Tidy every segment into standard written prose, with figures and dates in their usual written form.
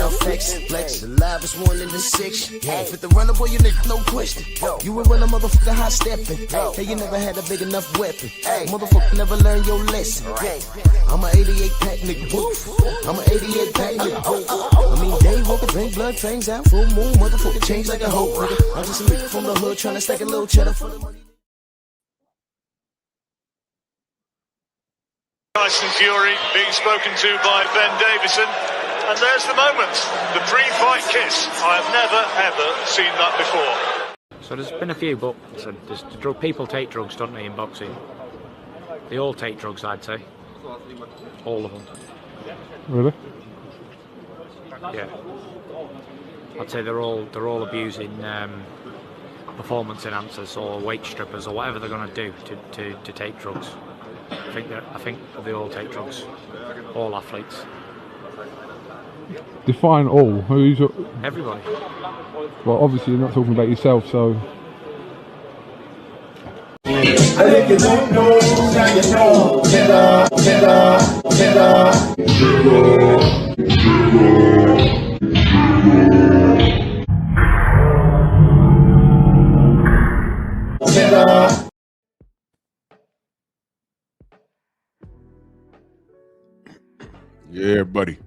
enough flex. The livest one in the section. Fit the runner, boy, you nigga, no question. You would run a motherfucker high stepping. Hey, you never had a big enough weapon. Motherfucker never learned your lesson. I'm a 88 pack nigga. I'm a 88 pack nigga. I mean, day walker, drink blood, fangs out, full moon, motherfucker change like a hoe, nigga. I'm just a nigga from the hood trying to stack a little cheddar for the money. Tyson Fury being spoken to by Ben Davison, and there's the moment, the pre-fight kiss. I have never ever seen that before. So there's been a few, but people take drugs, don't they, in boxing? They all take drugs, I'd say. All of them. Really? Yeah. I'd say they're all abusing performance enhancers or weight strippers or whatever they're going to do to take drugs. I think they all take drugs. All athletes. Define all. Who's everybody? Well, obviously you're not talking about yourself, so. Yeah, buddy.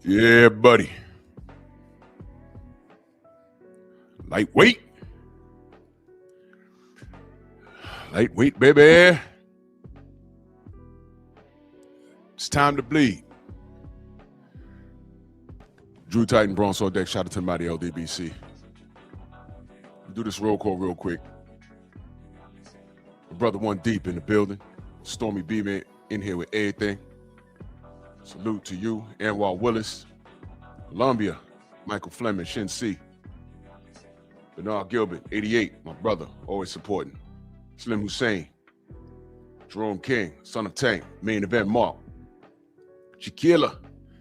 Yeah, buddy. Lightweight. Lightweight, baby. It's time to bleed. Drew Titan, Bronze on deck. Shout out to the mighty LDBC. Do this roll call real quick. My brother One Deep in the building. Stormy B, man, in here with everything. Salute to you, Anwar Willis, Columbia, Michael Fleming, Shin C, Bernard Gilbert, 88, my brother, always supporting. Slim Hussein, Jerome King, Son of Tank, Main Event Mark, Shaquilla,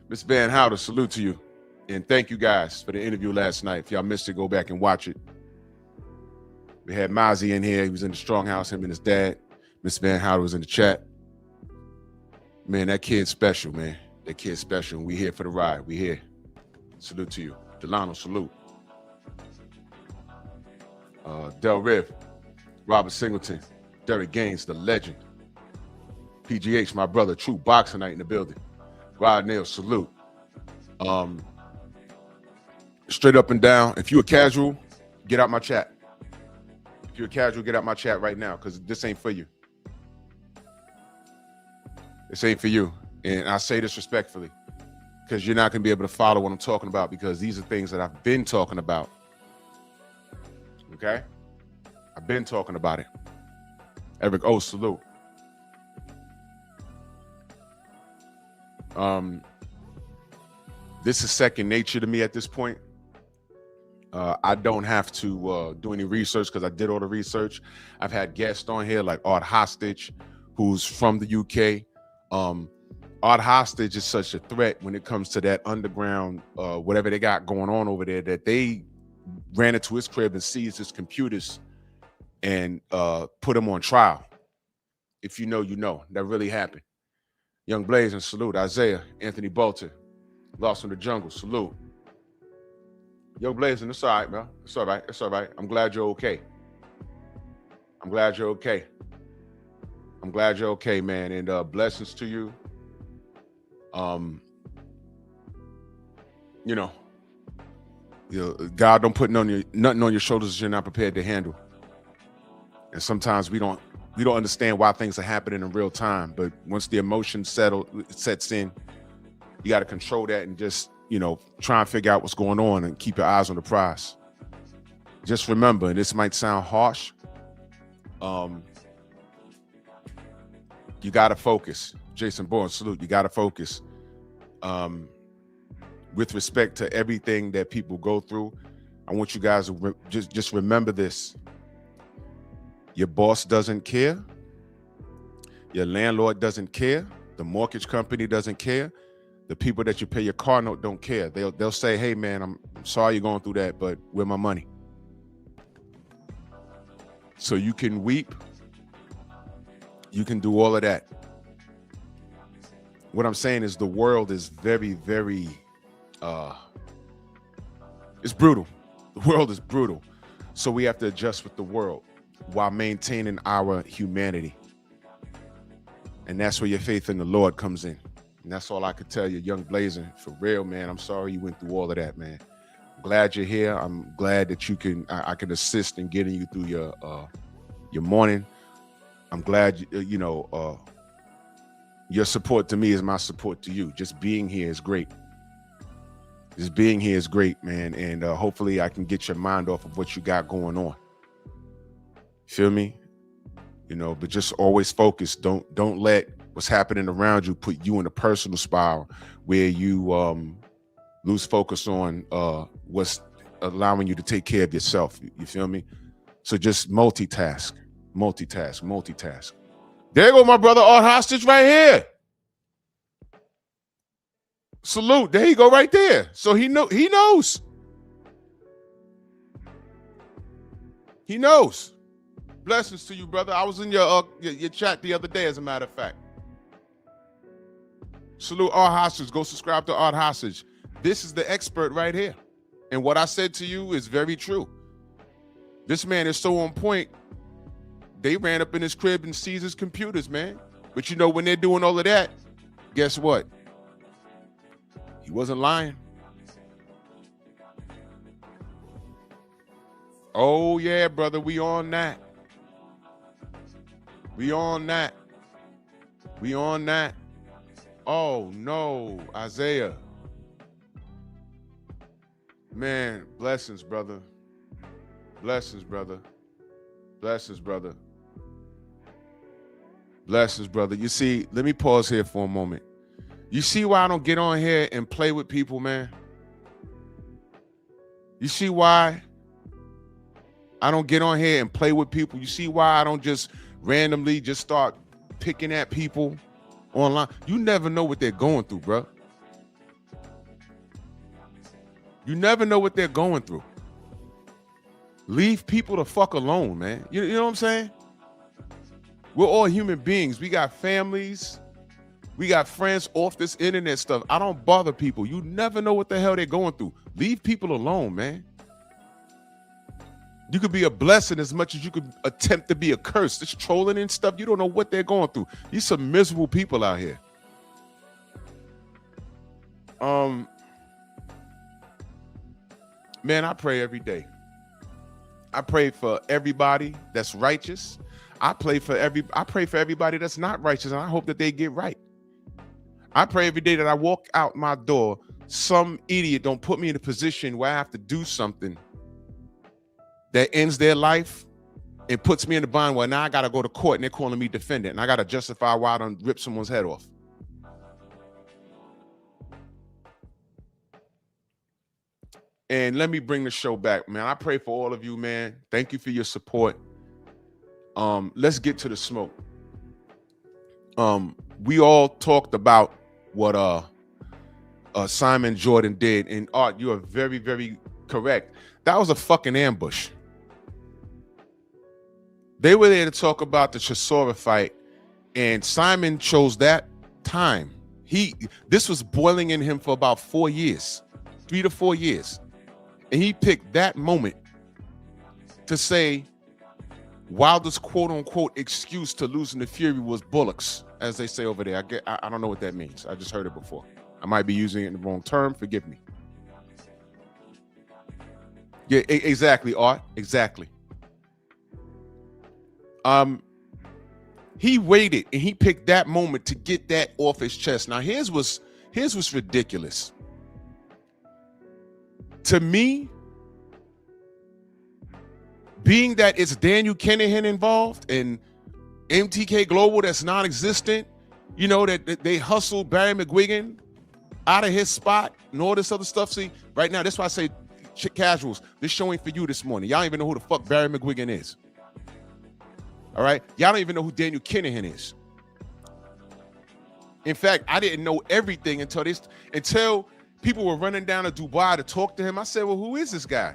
Miss Van Houder, salute to you. And thank you guys for the interview last night. If y'all missed it, go back and watch it. We had Mozzie in here. He was in the Strong House, him and his dad. Miss Van Houder was in the chat. Man, that kid's special, man. That kid's special. We here for the ride. We here. Salute to you. Delano, salute. Del Riv, Robert Singleton, Derek Gaines, the legend. PGH, my brother, true boxer night in the building. Rod Nail, salute. Straight up and down. If you a casual, get out my chat. If you're a casual, get out my chat right now, because this ain't for you. This ain't for you. And I say this respectfully, because you're not going to be able to follow what I'm talking about, because these are things that I've been talking about. Okay? I've been talking about it. Eric O, salute. This is second nature to me at this point. I don't have to do any research, because I did all the research. I've had guests on here like Art Hostage, who's from the UK. Art Hostage is such a threat when it comes to that underground, whatever they got going on over there, that they ran into his crib and seized his computers and put him on trial. If you know, you know. That really happened. Young Blaze and salute. Isaiah, Anthony Bolton, Lost in the Jungle, salute. Yo, Blazing, it's all right, man. It's all right. It's all right. I'm glad you're okay. I'm glad you're okay. I'm glad you're okay, man. And blessings to you. You know, God don't put nothing on your shoulders that you're not prepared to handle. And sometimes we don't understand why things are happening in real time. But once the emotion sets in, you got to control that and just, you know, try and figure out what's going on and keep your eyes on the prize. Just remember, and this might sound harsh, you got to focus. Jason Bourne, salute. You got to focus. With respect to everything that people go through, I want you guys to just remember this. Your boss doesn't care. Your landlord doesn't care. The mortgage company doesn't care. The people that you pay your car note don't care. They'll say, hey, man, I'm sorry you're going through that, but where's my money? So you can weep. You can do all of that. What I'm saying is the world is very, very, it's brutal. The world is brutal. So we have to adjust with the world while maintaining our humanity. And that's where your faith in the Lord comes in. And that's all I could tell you, young Blazer. For real, man. I'm sorry you went through all of that, man. I'm glad you're here. I'm glad that I can assist in getting you through your morning. I'm glad, your support to me is my support to you. Just being here is great. Just being here is great, man. And hopefully I can get your mind off of what you got going on. Feel me? But just always focus. Don't let what's happening around you put you in a personal spiral where you lose focus on what's allowing you to take care of yourself. You feel me? So just multitask. There you go, my brother Art Hostage right here. Salute. There you go right there. So he knows. He knows. Blessings to you, brother. I was in your chat the other day, as a matter of fact. Salute Art Hostage. Go subscribe to Art Hostage. This is the expert right here. And what I said to you is very true. This man is so on point. They ran up in his crib and seized his computers, man. But when they're doing all of that, guess what? He wasn't lying. Oh, yeah, brother. We on that. We on that. Oh, no, Isaiah. Man, blessings, brother. Blessings, brother. You see, let me pause here for a moment. You see why I don't get on here and play with people, man? You see why I don't get on here and play with people? You see why I don't just randomly just start picking at people online? You never know what they're going through, bro. You never know what they're going through. Leave people the fuck alone, man. You know what I'm saying? We're all human beings. We got families. We got friends off this internet stuff. I don't bother people. You never know what the hell they're going through. Leave people alone, man. You could be a blessing as much as you could attempt to be a curse. This trolling and stuff, you don't know what they're going through. These some miserable people out here. Man, I pray every day. I pray for everybody that's righteous. I pray for everybody that's not righteous, and I hope that they get right. I pray every day that I walk out my door, some idiot don't put me in a position where I have to do something that ends their life and puts me in the bind where now I got to go to court and they're calling me defendant, and I got to justify why I done ripped someone's head off. And let me bring the show back, man. I pray for all of you, man. Thank you for your support. Let's get to the smoke. We all talked about what Simon Jordan did, and Art, you are very, very correct. That was a fucking ambush. They were there to talk about the Chisora fight, and Simon chose that time. This was boiling in him for about 4 years, 3 to 4 years. And he picked that moment to say Wilder's quote-unquote excuse to losing the Fury was bullocks, as they say over there. I don't know what that means. I just heard it before. I might be using it in the wrong term. Forgive me. Yeah, exactly, Art. Exactly. He waited and he picked that moment to get that off his chest. Now, here's what's ridiculous. To me, being that it's Daniel Kinahan involved and MTK Global that's non-existent, that they hustled Barry McGuigan out of his spot and all this other stuff. See, right now, that's why I say casuals, this show ain't for you this morning. Y'all don't even know who the fuck Barry McGuigan is. All right? Y'all don't even know who Daniel Kinahan is. In fact, I didn't know everything until people were running down to Dubai to talk to him. I said, well, who is this guy?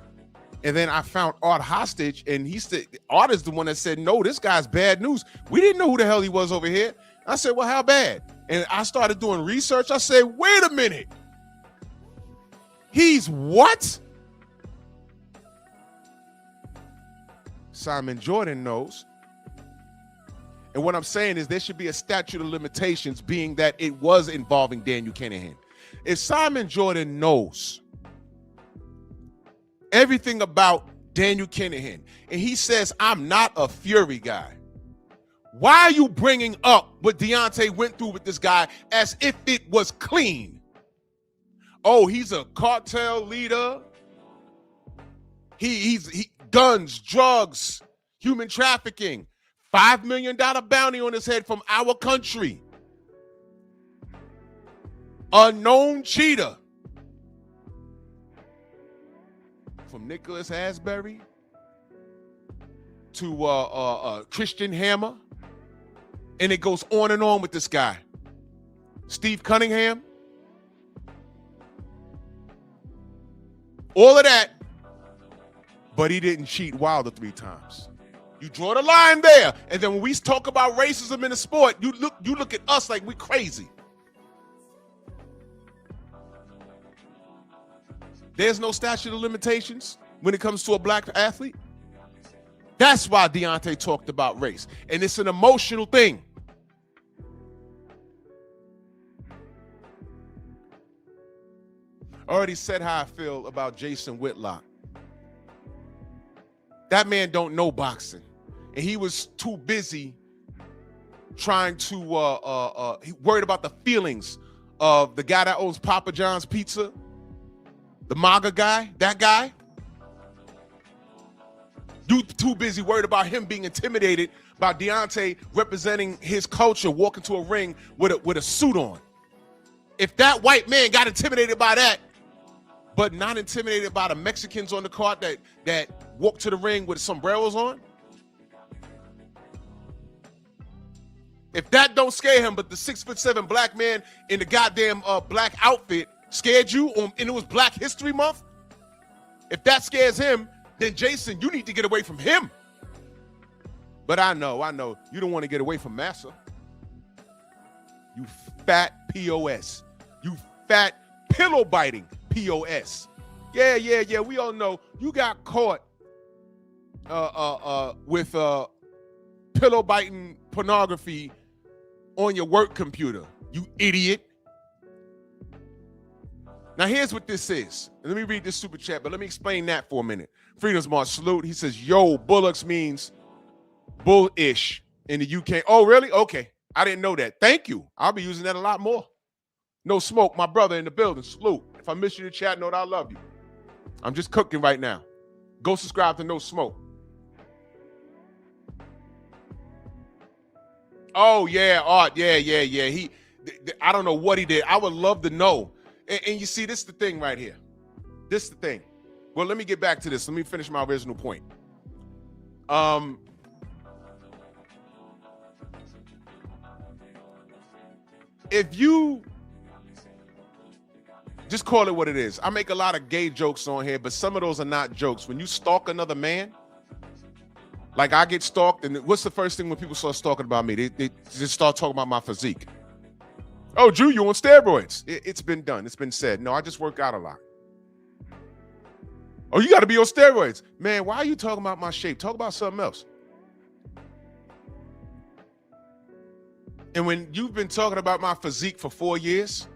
And then I found Art Hostage, and he said, Art is the one that said, no, this guy's bad news. We didn't know who the hell he was over here. I said, well, how bad? And I started doing research. I said, wait a minute. He's what? Simon Jordan knows. And what I'm saying is there should be a statute of limitations, being that it was involving Daniel Kinahan. If Simon Jordan knows everything about Daniel Kinahan, and he says, I'm not a Fury guy, why are you bringing up what Deontay went through with this guy as if it was clean? Oh, he's a cartel leader. He guns, drugs, human trafficking, $5 million bounty on his head from our country. A known cheater. From Nicholas Asbury to Christian Hammer. And it goes on and on with this guy. Steve Cunningham. All of that. But he didn't cheat Wilder 3 times. You draw the line there. And then when we talk about racism in the sport, you look at us like we crazy. There's no statute of limitations when it comes to a black athlete. That's why Deontay talked about race. And it's an emotional thing. I already said how I feel about Jason Whitlock. That man don't know boxing. And he was too busy trying to, he worried about the feelings of the guy that owns Papa John's Pizza, the MAGA guy, that guy. You too busy worried about him being intimidated by Deontay representing his culture, walking to a ring with a suit on. If that white man got intimidated by that, but not intimidated by the Mexicans on the card that walk to the ring with sombreros on, if that don't scare him, but the 6'7" black man in the goddamn black outfit scared you, and it was Black History Month, if that scares him, then Jason, you need to get away from him. But I know, you don't want to get away from Massa. You fat POS. You fat pillow biting POS. Yeah, we all know you got caught with pillow biting pornography on your work computer, you idiot. Now here's what this is. Let me read this super chat, but let me explain that for a minute. Freedom's March salute. He says, yo, bullocks means bullish in the UK. Oh, really? Okay. I didn't know that. Thank you. I'll be using that a lot more. No Smoke, my brother in the building. Salute. If I miss you in the chat, know that I love you. I'm just cooking right now. Go subscribe to No Smoke. Oh, yeah, Art. Yeah. I don't know what he did. I would love to know. And you see, this is the thing right here. This is the thing. Well, let me get back to this. Let me finish my original point. If you just call it what it is. I make a lot of gay jokes on here, but some of those are not jokes. When you stalk another man, like I get stalked, and what's the first thing when people start talking about me? They just start talking about my physique. Oh, Drew, you on steroids. It's been done. It's been said. No, I just work out a lot. Oh, you got to be on steroids. Man, why are you talking about my shape? Talk about something else. And when you've been talking about my physique for 4 years,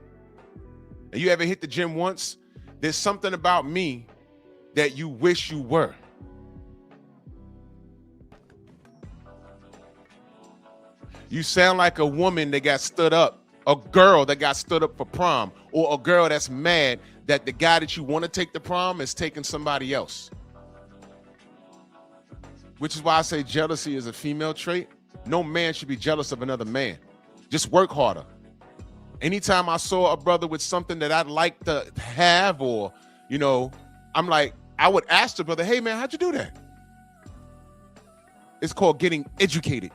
and you haven't hit the gym once, there's something about me that you wish you were. You sound like a woman that got stood up, a girl that got stood up for prom, or a girl that's mad that the guy that you want to take to prom is taking somebody else. Which is why I say jealousy is a female trait. No man should be jealous of another man. Just work harder. Anytime I saw a brother with something that I'd like to have, or, you know, I'm like, I would ask the brother, hey man, how'd you do that? It's called getting educated.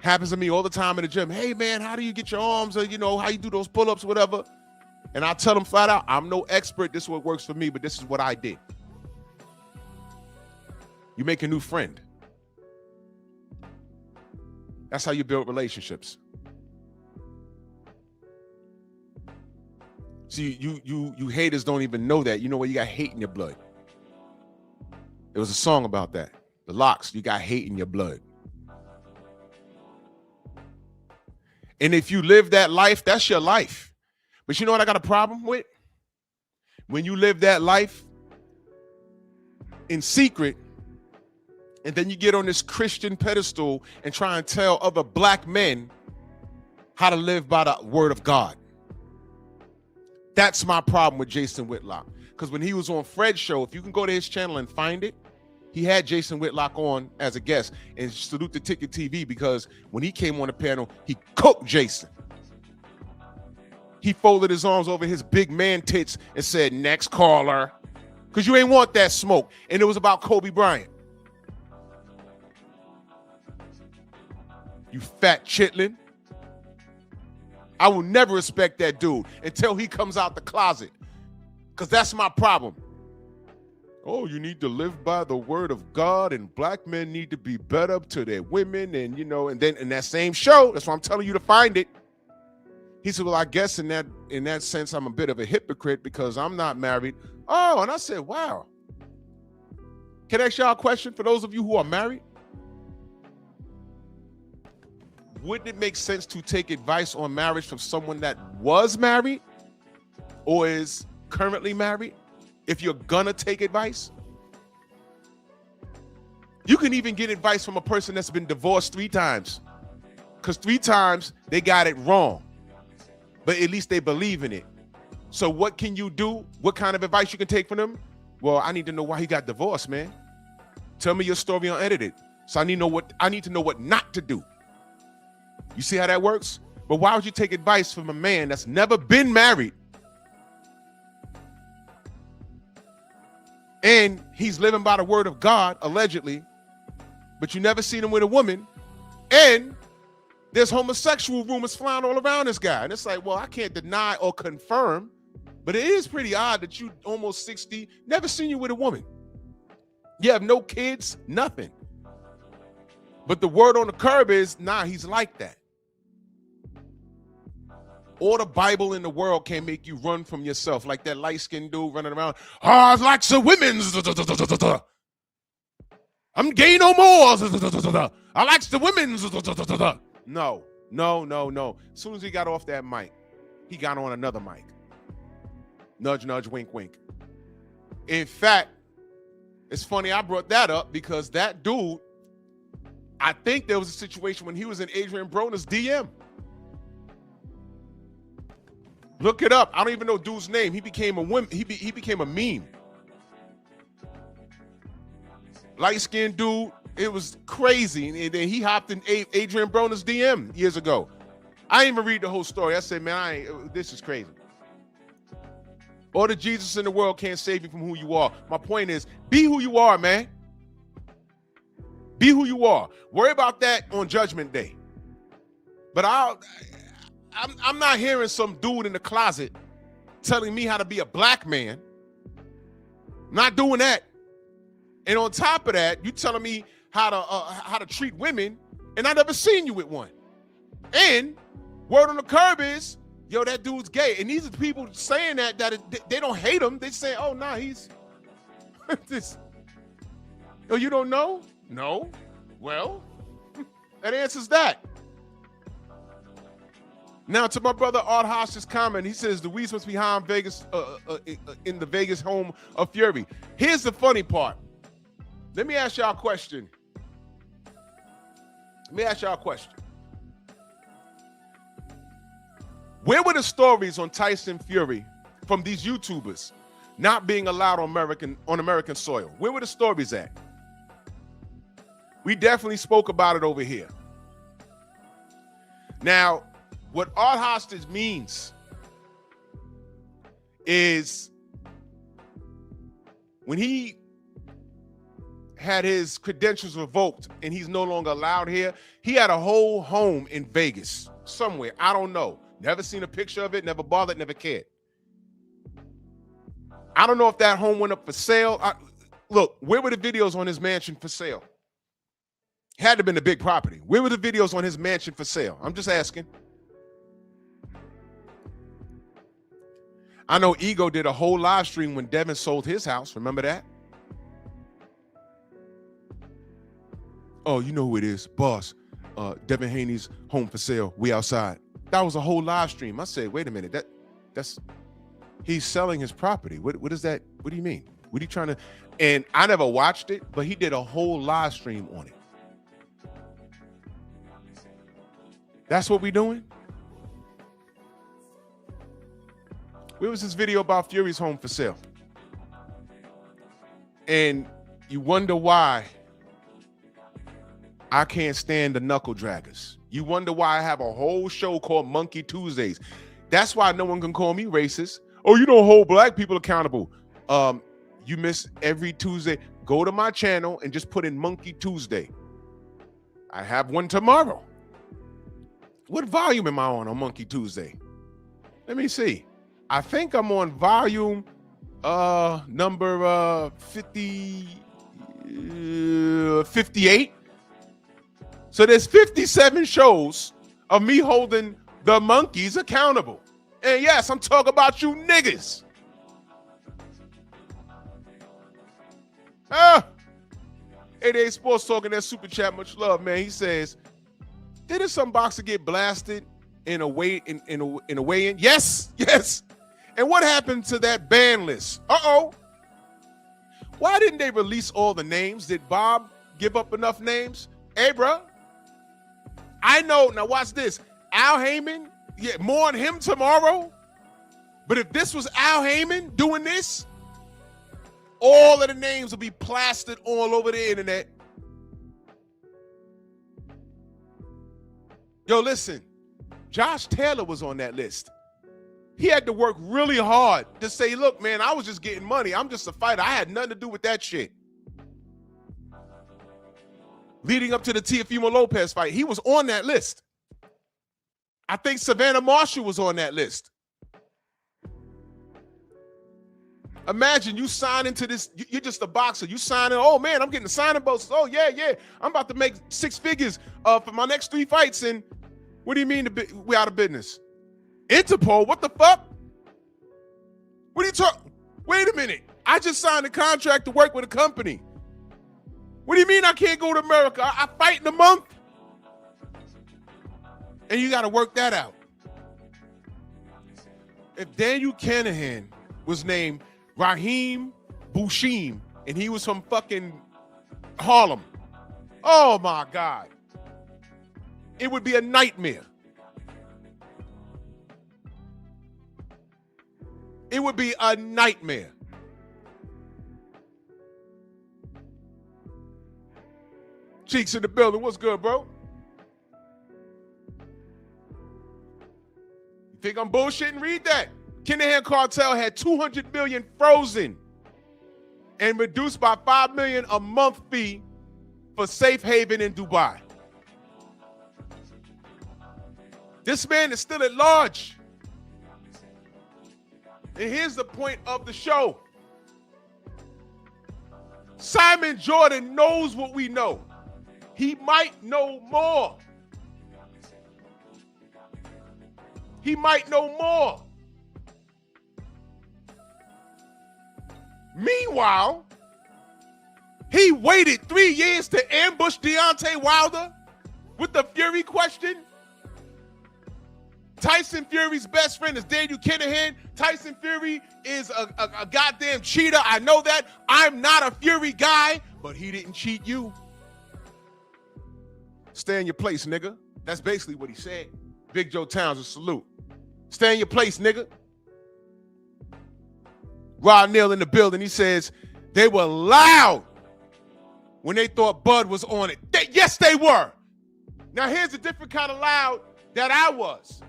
Happens to me all the time in the gym. Hey man, how do you get your arms, or, you know, how you do those pull-ups, whatever. And I tell them flat out, I'm no expert. This is what works for me, but this is what I did. You make a new friend. That's how you build relationships. See, you haters don't even know that. You know what? You got hate in your blood. There was a song about that. The Locks, you got hate in your blood. And if you live that life, that's your life. But you know what I got a problem with? When you live that life in secret, and then you get on this Christian pedestal and try and tell other black men how to live by the word of God. That's my problem with Jason Whitlock. Because when he was on Fred's show, if you can go to his channel and find it, he had Jason Whitlock on as a guest. And salute the Ticket TV, because when he came on the panel, he cooked Jason. He folded his arms over his big man tits and said, next caller. Because you ain't want that smoke. And it was about Kobe Bryant. You fat chitlin. I will never respect that dude until he comes out the closet. Because that's my problem. Oh, you need to live by the word of God, and black men need to be better to their women. And, you know, and then in that same show, that's why I'm telling you to find it. He said, well, I guess in that sense, I'm a bit of a hypocrite because I'm not married. Oh, and I said, wow. Can I ask y'all a question for those of you who are married? Wouldn't it make sense to take advice on marriage from someone that was married or is currently married? If you're gonna take advice, you can even get advice from a person that's been divorced 3 times, because 3 times they got it wrong, but at least they believe in it. So what can you do? What kind of advice you can take from them? Well, I need to know why he got divorced, man. Tell me your story unedited. So I need to know what not to do. You see how that works? But why would you take advice from a man that's never been married? And he's living by the word of God, allegedly, but you never seen him with a woman. And there's homosexual rumors flying all around this guy. And it's like, well, I can't deny or confirm, but it is pretty odd that you almost 60, never seen you with a woman. You have no kids, nothing. But the word on the curb is, nah, he's like that. All the Bible in the world can't make you run from yourself, like that light-skinned dude running around. Oh, I like the women's. I'm gay no more. I like the women's. No. As soon as he got off that mic, he got on another mic. Nudge, nudge, wink, wink. In fact, it's funny I brought that up because that dude, I think there was a situation when he was in Adrian Broner's DM. Look it up. I don't even know dude's name. He became a meme. Light-skinned dude. It was crazy. And then he hopped in Adrian Broner's DM years ago. I didn't even read the whole story. I said, man, this is crazy. All the Jesus in the world can't save you from who you are. My point is, be who you are, man. Be who you are. Worry about that on Judgment Day. But I'm not hearing some dude in the closet telling me how to be a black man. Not doing that. And on top of that, you telling me how to treat women, and I never seen you with one. And word on the curb is, yo, that dude's gay. And these are people saying that they don't hate him. They say, oh, nah, he's this. Oh, you don't know? No. Well, that answers that. Now to my brother Art Hostage comment, he says the Weeds must be high in Vegas, in the Vegas home of Fury. Here's the funny part. Let me ask y'all a question. Where were the stories on Tyson Fury from these YouTubers not being allowed on American soil? Where were the stories at? We definitely spoke about it over here. Now, what Art Hostage means is when he had his credentials revoked and he's no longer allowed here, he had a whole home in Vegas somewhere. I don't know. Never seen a picture of it, never bothered, never cared. I don't know if that home went up for sale. Look, where were the videos on his mansion for sale? Had to have been a big property. Where were the videos on his mansion for sale? I'm just asking. I know Ego did a whole live stream when Devin sold his house. Remember that? Oh, you know who it is. Boss. Devin Haney's home for sale. We outside. That was a whole live stream. I said, wait a minute. That's he's selling his property. What is that? What do you mean? What are you trying to? And I never watched it, but he did a whole live stream on it. That's what we doing? Where was this video about Fury's home for sale? And you wonder why I can't stand the knuckle draggers. You wonder why I have a whole show called Monkey Tuesdays. That's why no one can call me racist. Oh, you don't hold black people accountable. You miss every Tuesday. Go to my channel and just put in Monkey Tuesday. I have one tomorrow. What volume am I on Monkey Tuesday? Let me see. I think I'm on volume number 58. So there's 57 shows of me holding the monkeys accountable. And yes, I'm talking about you niggas. 88 Sports talking that super chat, much love, man. He says, didn't some boxer get blasted in a weigh-in? Yes. And what happened to that ban list? Why didn't they release all the names? Did Bob give up enough names? Hey, bro. I know. Now watch this. Al Heyman, yeah, more on him tomorrow. But if this was Al Heyman doing this, all of the names will be plastered all over the internet. Yo, listen. Josh Taylor was on that list. He had to work really hard to say, look, man, I was just getting money. I'm just a fighter. I had nothing to do with that shit. Leading up to the Teofimo Lopez fight, he was on that list. I think Savannah Marshall was on that list. Imagine you sign into this. You're just a boxer. You sign in. Oh, man, I'm getting the signing bonuses. Oh, yeah. I'm about to make 6 figures for my next 3 fights. And what do you mean we're out of business? Interpol, what the fuck? What are you talking? Wait a minute. I just signed a contract to work with a company. What do you mean I can't go to America? I fight in a month. And you got to work that out. If Daniel Kanahan was named Raheem Bushim and he was from fucking Harlem, oh my God. It would be a nightmare. It would be a nightmare. Cheeks in the building. What's good, bro? You think I'm bullshitting? Read that. Kinahan Cartel had $200 million frozen and reduced by $5 million a month fee for safe haven in Dubai. This man is still at large. And here's the point of the show. Simon Jordan knows what we know. He might know more. He might know more. Meanwhile, he waited 3 years to ambush Deontay Wilder with the Fury question. Tyson Fury's best friend is Daniel Kinahan. Tyson Fury is a goddamn cheater. I know that. I'm not a Fury guy, but he didn't cheat you. Stay in your place, nigga. That's basically what he said. Big Joe Townsend, salute. Stay in your place, nigga. Rod Neal in the building. He says they were loud when they thought Bud was on it. Yes, they were. Now, here's a different kind of loud that I was.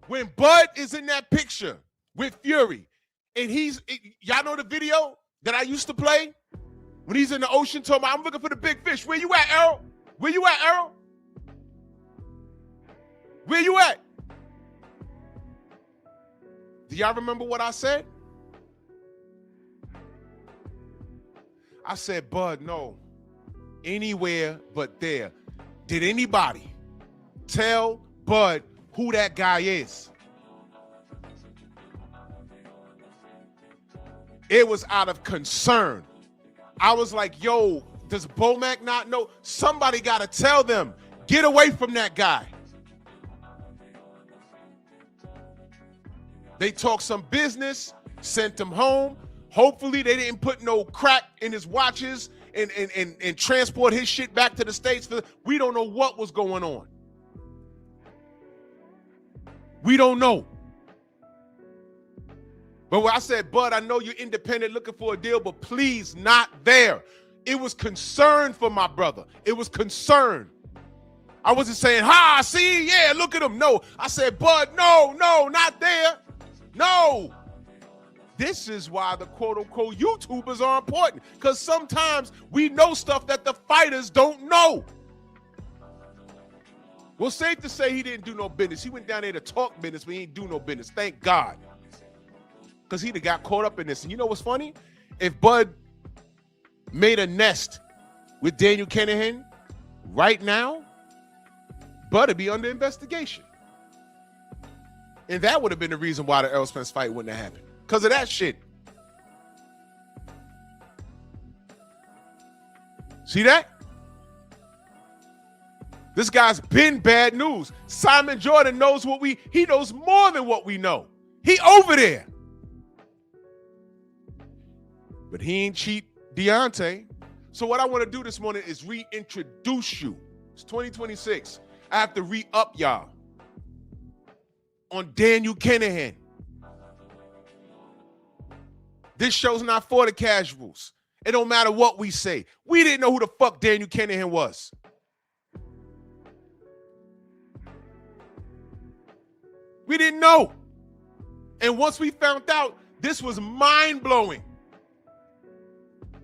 When Bud is in that picture with Fury, and y'all know the video that I used to play? When he's in the ocean talking about, I'm looking for the big fish. Where you at, Errol? Where you at, Errol? Where you at? Do y'all remember what I said? I said, Bud, no. Anywhere but there. Did anybody tell Bud who that guy is? It was out of concern. I was like, yo, does Bomac not know? Somebody got to tell them. Get away from that guy. They talked some business, sent him home. Hopefully they didn't put no crack in his watches and transport his shit back to the States. We don't know what was going on. We don't know. But when I said, Bud, I know you're independent looking for a deal, but please not there. It was concern for my brother. It was concern. I wasn't saying, ha, see, yeah, look at him. No, I said, Bud, no, not there. No. This is why the quote-unquote YouTubers are important, because sometimes we know stuff that the fighters don't know. Well, safe to say he didn't do no business. He went down there to talk business, but he didn't do no business. Thank God. Because he'd have got caught up in this. And you know what's funny? If Bud made a nest with Daniel Kinahan right now, Bud would be under investigation. And that would have been the reason why the Errol Spence fight wouldn't have happened. Because of that shit. See that? This guy's been bad news. Simon Jordan knows he knows more than what we know. He over there. But he ain't cheat Deontay. So what I want to do this morning is reintroduce you. It's 2026. I have to re-up y'all on Daniel Kinahan. This show's not for the casuals. It don't matter what we say. We didn't know who the fuck Daniel Kinahan was. We didn't know. And once we found out, this was mind-blowing.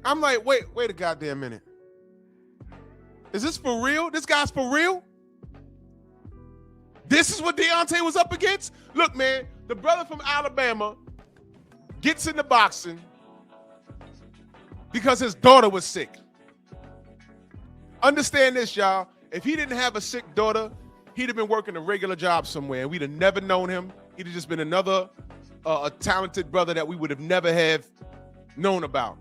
I'm like, wait a goddamn minute. Is this for real? This guy's for real? This is what Deontay was up against? Look, man, the brother from Alabama gets into boxing because his daughter was sick. Understand this, y'all. If he didn't have a sick daughter, he'd have been working a regular job somewhere, and we'd have never known him. He'd have just been another a talented brother that we would have never have known about.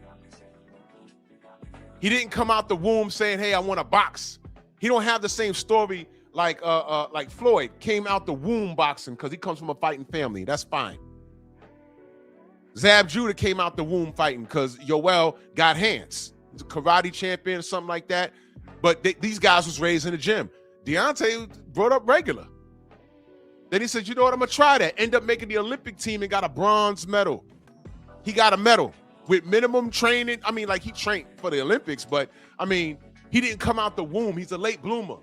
He didn't come out the womb saying, hey, I want to box. He don't have the same story like Floyd came out the womb boxing because he comes from a fighting family. That's fine. Zab Judah came out the womb fighting because Yoel got hands. He's a karate champion or something like that. But these guys was raised in the gym. Deontay brought up regular. Then he said, you know what, I'm going to try that. End up making the Olympic team and got a bronze medal. He got a medal with minimum training. I mean, like he trained for the Olympics, but I mean, he didn't come out the womb. He's a late bloomer.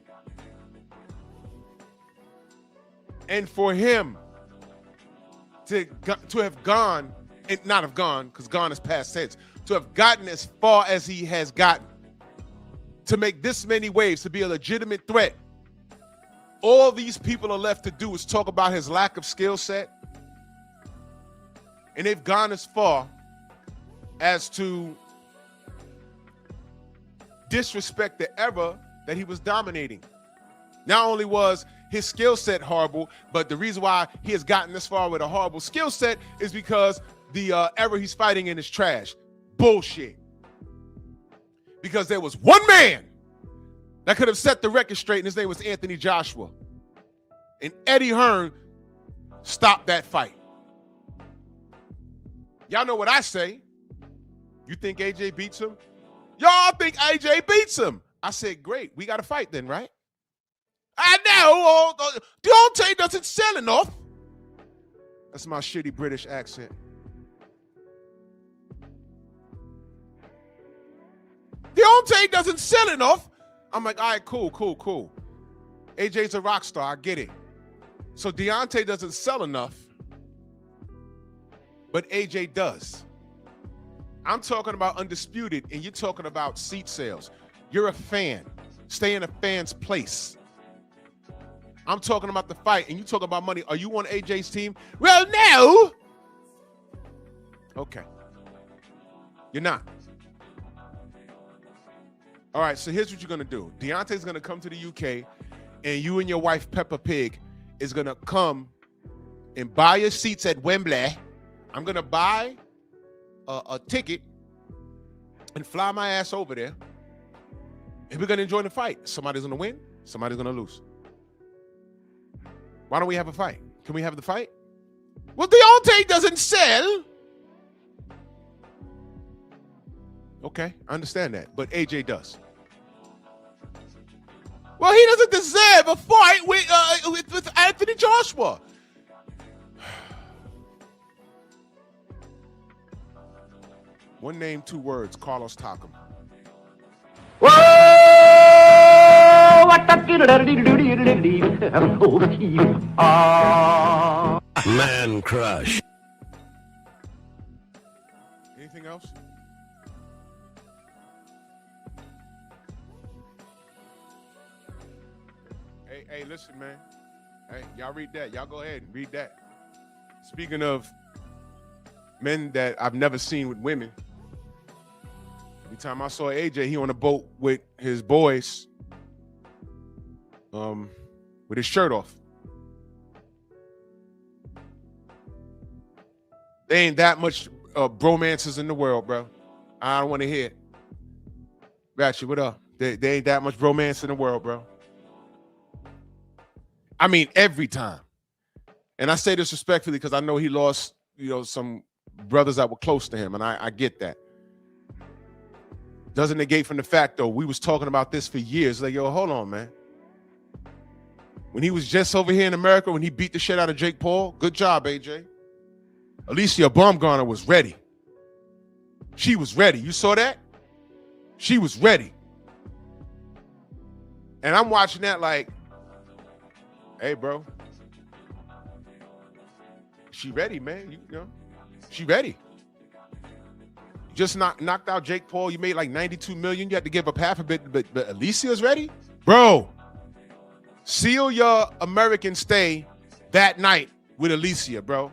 And for him to have gone, and not have gone, because gone is past tense, to have gotten as far as he has gotten, to make this many waves, to be a legitimate threat, all these people are left to do is talk about his lack of skill set. And they've gone as far as to disrespect the era that he was dominating. Not only was his skill set horrible, but the reason why he has gotten this far with a horrible skill set is because the era he's fighting in is trash. Bullshit. Because there was one man that could have set the record straight, and his name was Anthony Joshua. And Eddie Hearn stopped that fight. Y'all know what I say. You think AJ beats him? Y'all think AJ beats him? I said, great. We got to fight then, right? I know. Deontay doesn't sell enough. That's my shitty British accent. Deontay doesn't sell enough. I'm like, all right, cool. AJ's a rock star. I get it. So Deontay doesn't sell enough, but AJ does. I'm talking about undisputed, and you're talking about seat sales. You're a fan. Stay in a fan's place. I'm talking about the fight, and you talking about money. Are you on AJ's team? Well, no. Okay. You're not. All right, so here's what you're gonna do. Deontay's gonna come to the UK, and you and your wife Peppa Pig is gonna come and buy your seats at Wembley. I'm gonna buy a ticket and fly my ass over there, and we're gonna enjoy the fight. Somebody's gonna win, somebody's gonna lose. Why don't we have a fight? Can we have the fight? Well, Deontay doesn't sell. Okay, I understand that, but AJ does. Well, he doesn't deserve a fight with Anthony Joshua. One name, two words, Carlos Takam. Man crush. Anything else? Hey, listen, man. Hey, y'all read that. Y'all go ahead and read that. Speaking of men that I've never seen with women, every time I saw AJ, he on a boat with his boys, with his shirt off. There ain't that much bromances in the world, bro. I don't want to hear it. Ratchet, what up? There ain't that much bromance in the world, bro. I mean, every time. And I say this respectfully because I know he lost, some brothers that were close to him, and I get that. Doesn't negate from the fact, though, we was talking about this for years. Like, yo, hold on, man. When he was just over here in America, when he beat the shit out of Jake Paul, good job, AJ. Alicia Baumgartner was ready. She was ready. You saw that? She was ready. And I'm watching that like, hey, bro. She ready, man. She ready. You just knocked out Jake Paul. You made like $92 million. You had to give up half of it, but Alicia's ready? Bro, seal your American stay that night with Alicia, bro.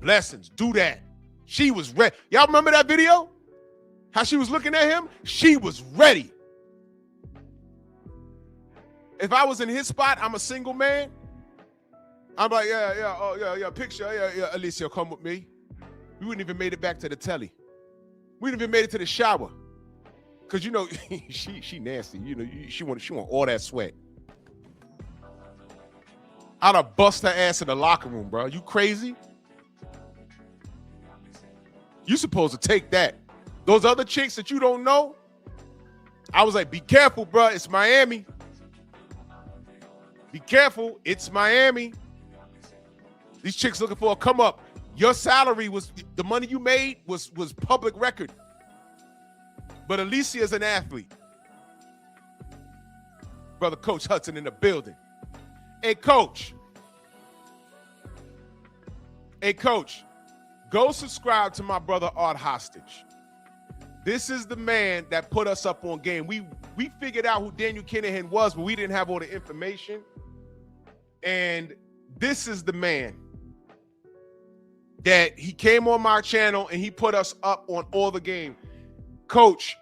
Blessings. Do that. She was ready. Y'all remember that video? How she was looking at him? She was ready. If I was in his spot, I'm a single man. I'm like, yeah, picture, yeah, Alicia, come with me. We wouldn't even made it back to the telly. We wouldn't even made it to the shower. Cause she nasty. She want all that sweat. I'd have bust her ass in the locker room, bro. You crazy? You supposed to take that. Those other chicks that you don't know, I was like, be careful, bro. It's Miami. Be careful. It's Miami. These chicks looking for a come up. Your salary was, the money you made was public record. But Alicia is an athlete. Brother Coach Hudson in the building. Hey, Coach. Hey, Coach. Go subscribe to my brother Art Hostage. This is the man that put us up on game. We figured out who Daniel Kinahan was, but we didn't have all the information. And this is the man that he came on my channel and he put us up on all the game. Coach,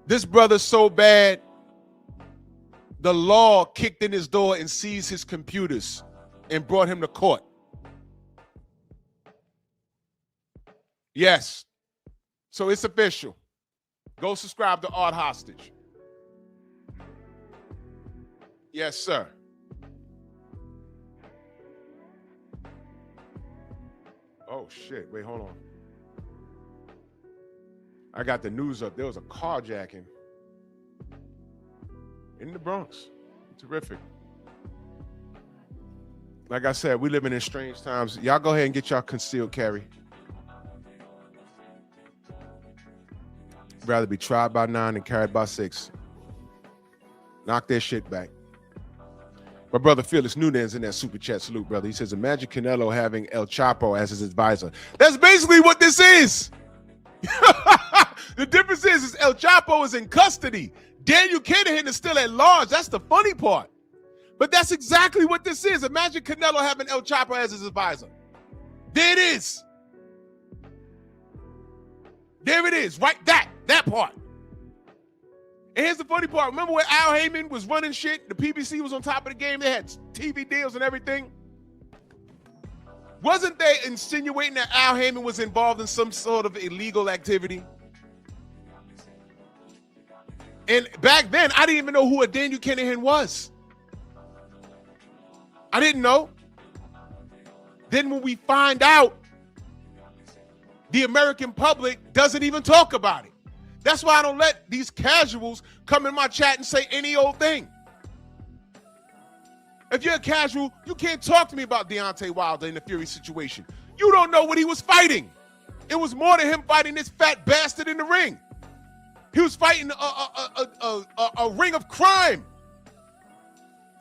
this brother's so bad, the law kicked in his door and seized his computers and brought him to court. Yes. So it's official. Go subscribe to Art Hostage. Yes, sir. Oh, shit. Wait, hold on. I got the news up. There was a carjacking in the Bronx. Terrific. Like I said, we living in strange times. Y'all go ahead and get y'all concealed carry. Rather be tried by 9 than carried by 6. Knock that shit back. My brother Felix Nunez in that super chat. Salute, brother. He says, imagine Canelo having El Chapo as his advisor. That's basically what this is. The difference is El Chapo is in custody. Daniel Kinahan is still at large. That's the funny part. But that's exactly what this is. Imagine Canelo having El Chapo as his advisor. There it is. There it is. Right, that part. And here's the funny part. Remember when Al Heyman was running shit? The PBC was on top of the game. They had TV deals and everything. Wasn't they insinuating that Al Heyman was involved in some sort of illegal activity? And back then, I didn't even know who a Daniel Kinahan was. I didn't know. Then when we find out, the American public doesn't even talk about it. That's why I don't let these casuals come in my chat and say any old thing. If you're a casual, you can't talk to me about Deontay Wilder in the Fury situation. You don't know what he was fighting. It was more than him fighting this fat bastard in the ring. He was fighting a ring of crime.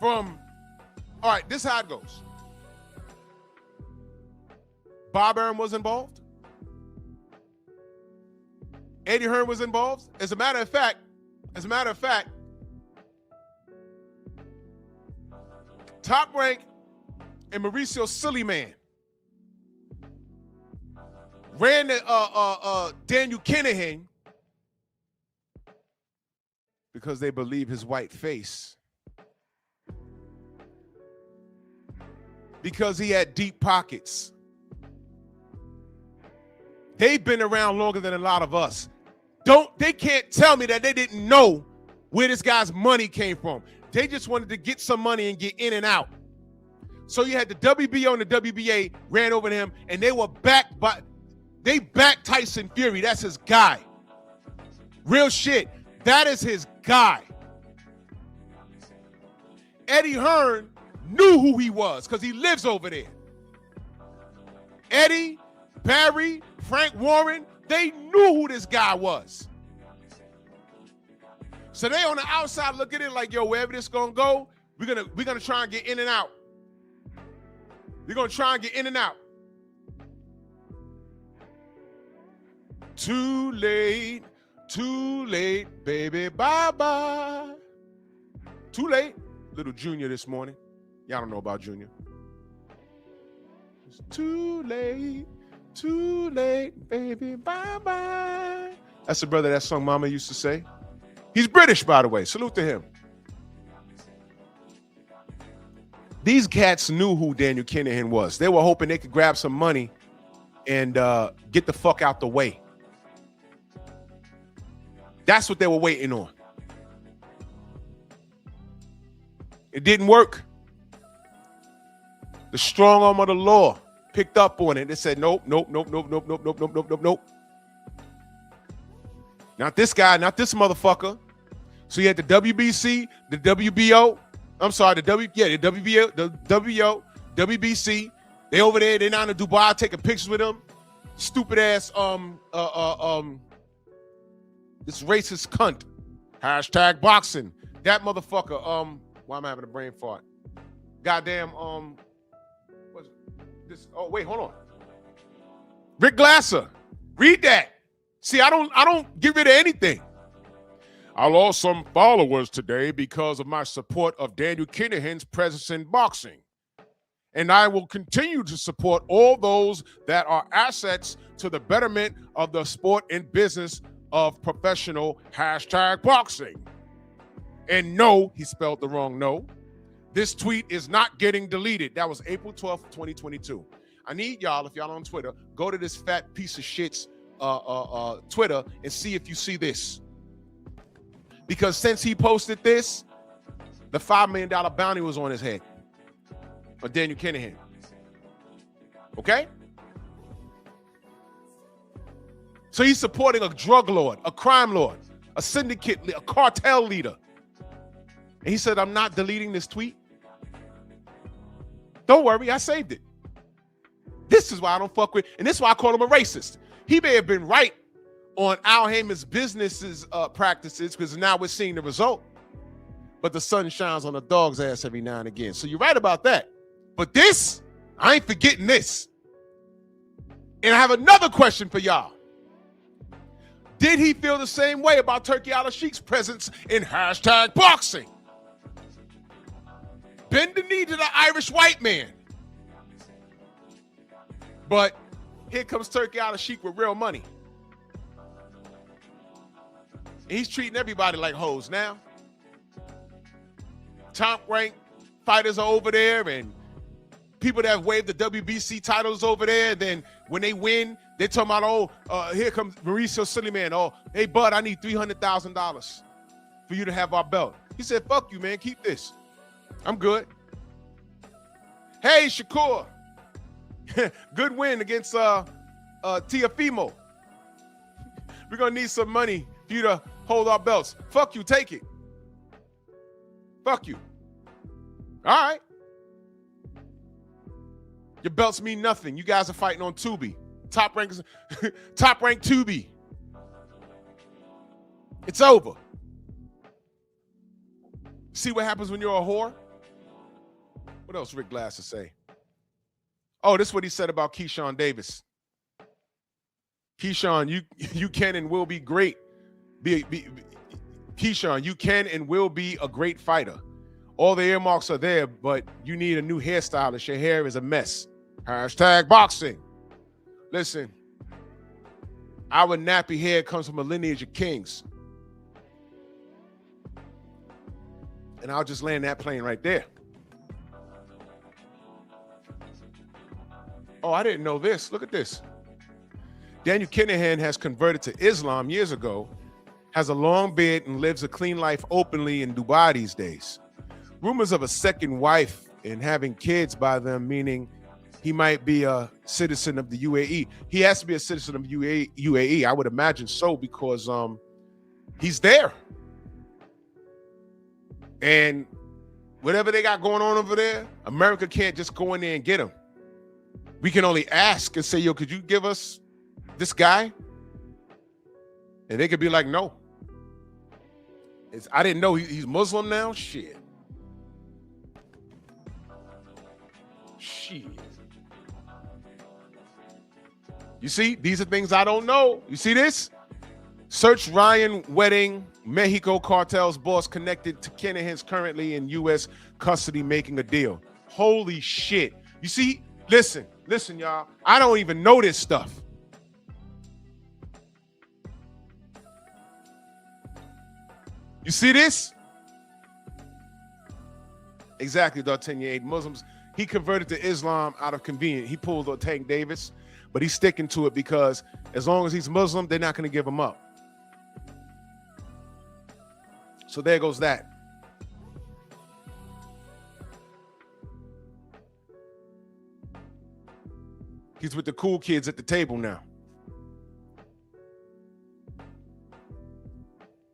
All right, this is how it goes. Bob Arum was involved. Eddie Hearn was involved. As a matter of fact, Top Rank and Mauricio Sillyman ran Daniel Kinahan because they believe his white face, because he had deep pockets. They've been around longer than a lot of us. They can't tell me that they didn't know where this guy's money came from. They just wanted to get some money and get in and out. So you had the WBO and the WBA ran over to him, and they backed Tyson Fury. That's his guy. Real shit. That is his guy. Eddie Hearn knew who he was because he lives over there. Eddie, Barry, Frank Warren, they knew who this guy was. So they on the outside looking in like, yo, wherever this gonna go, we're gonna try and get in and out. We're gonna try and get in and out. Too late, baby, bye-bye. Too late. Little Junior this morning. Y'all don't know about Junior. It's too late, baby, bye-bye. That's the brother that song Mama used to say. He's British, by the way. Salute to him. These cats knew who Daniel Kinahan was. They were hoping they could grab some money and get the fuck out the way. That's what they were waiting on. It didn't work. The strong arm of the law picked up on it. They said, nope. Not this guy, not this motherfucker. So you had the WBC, the WBO. I'm sorry, the WBO, the WBO, WBC. They over there, they down in Dubai taking pictures with him. Stupid ass, this racist cunt. Hashtag boxing. That motherfucker, why am I having a brain fart? Goddamn, what's this? Oh, wait, hold on. Rick Glasser. Read that. See, I don't get rid of anything. I lost some followers today because of my support of Daniel Kinahan's presence in boxing. And I will continue to support all those that are assets to the betterment of the sport and business of professional hashtag boxing. And no, he spelled the wrong no. This tweet is not getting deleted. That was April 12th, 2022. I need y'all, if y'all on Twitter, go to this fat piece of shit's Twitter and see if you see this. Because since he posted this, the $5 million bounty was on his head. Of Daniel Kinahan. Okay? So he's supporting a drug lord, a crime lord, a syndicate, a cartel leader. And he said, I'm not deleting this tweet. Don't worry, I saved it. This is why I don't fuck with, and this is why I call him a racist. He may have been right on Al Heyman's businesses practices, because now we're seeing the result. But the sun shines on a dog's ass every now and again. So you're right about that. But this, I ain't forgetting this. And I have another question for y'all. Did he feel the same way about Turki Al-Sheikh's presence in hashtag boxing? Bend the knee to the Irish white man. But here comes Turki Al-Sheikh with real money. And he's treating everybody like hoes now. Top rank fighters are over there, and people that have waved the WBC titles over there. Then when they win, they're talking about, here comes Mauricio Suleiman. Oh, hey, bud, I need $300,000 for you to have our belt. He said, fuck you, man. Keep this. I'm good. Hey, Shakur. Good win against Tiafimo. We're going to need some money for you to hold our belts. Fuck you. Take it. Fuck you. All right. Your belts mean nothing. You guys are fighting on Tubi. Top rank Tubi. It's over. See what happens when you're a whore? What else Rick Glass to say? Oh, this is what he said about Keyshawn Davis. Keyshawn, you can and will be great. Keyshawn, you can and will be a great fighter. All the earmarks are there, but you need a new hairstylist. Your hair is a mess. Hashtag boxing. Listen, our nappy hair comes from a lineage of kings. And I'll just land that plane right there. Oh, I didn't know this. Look at this. Daniel Kinahan has converted to Islam years ago, has a long beard, and lives a clean life openly in Dubai these days. Rumors of a second wife and having kids by them, meaning he might be a citizen of the UAE. He has to be a citizen of UAE. I would imagine so, because he's there. And whatever they got going on over there, America can't just go in there and get him. We can only ask and say, yo, could you give us this guy? And they could be like, no. I didn't know he's Muslim now. Shit. You see, these are things I don't know. You see this? Search Ryan wedding. Mexico cartel's boss connected to Kinahan's currently in U.S. custody making a deal. Holy shit. You see, listen, y'all. I don't even know this stuff. You see this? Exactly, D'Artagnan. 8 Muslims. He converted to Islam out of convenience. He pulled a Tank Davis, but he's sticking to it because as long as he's Muslim, they're not going to give him up. So there goes that. He's with the cool kids at the table now.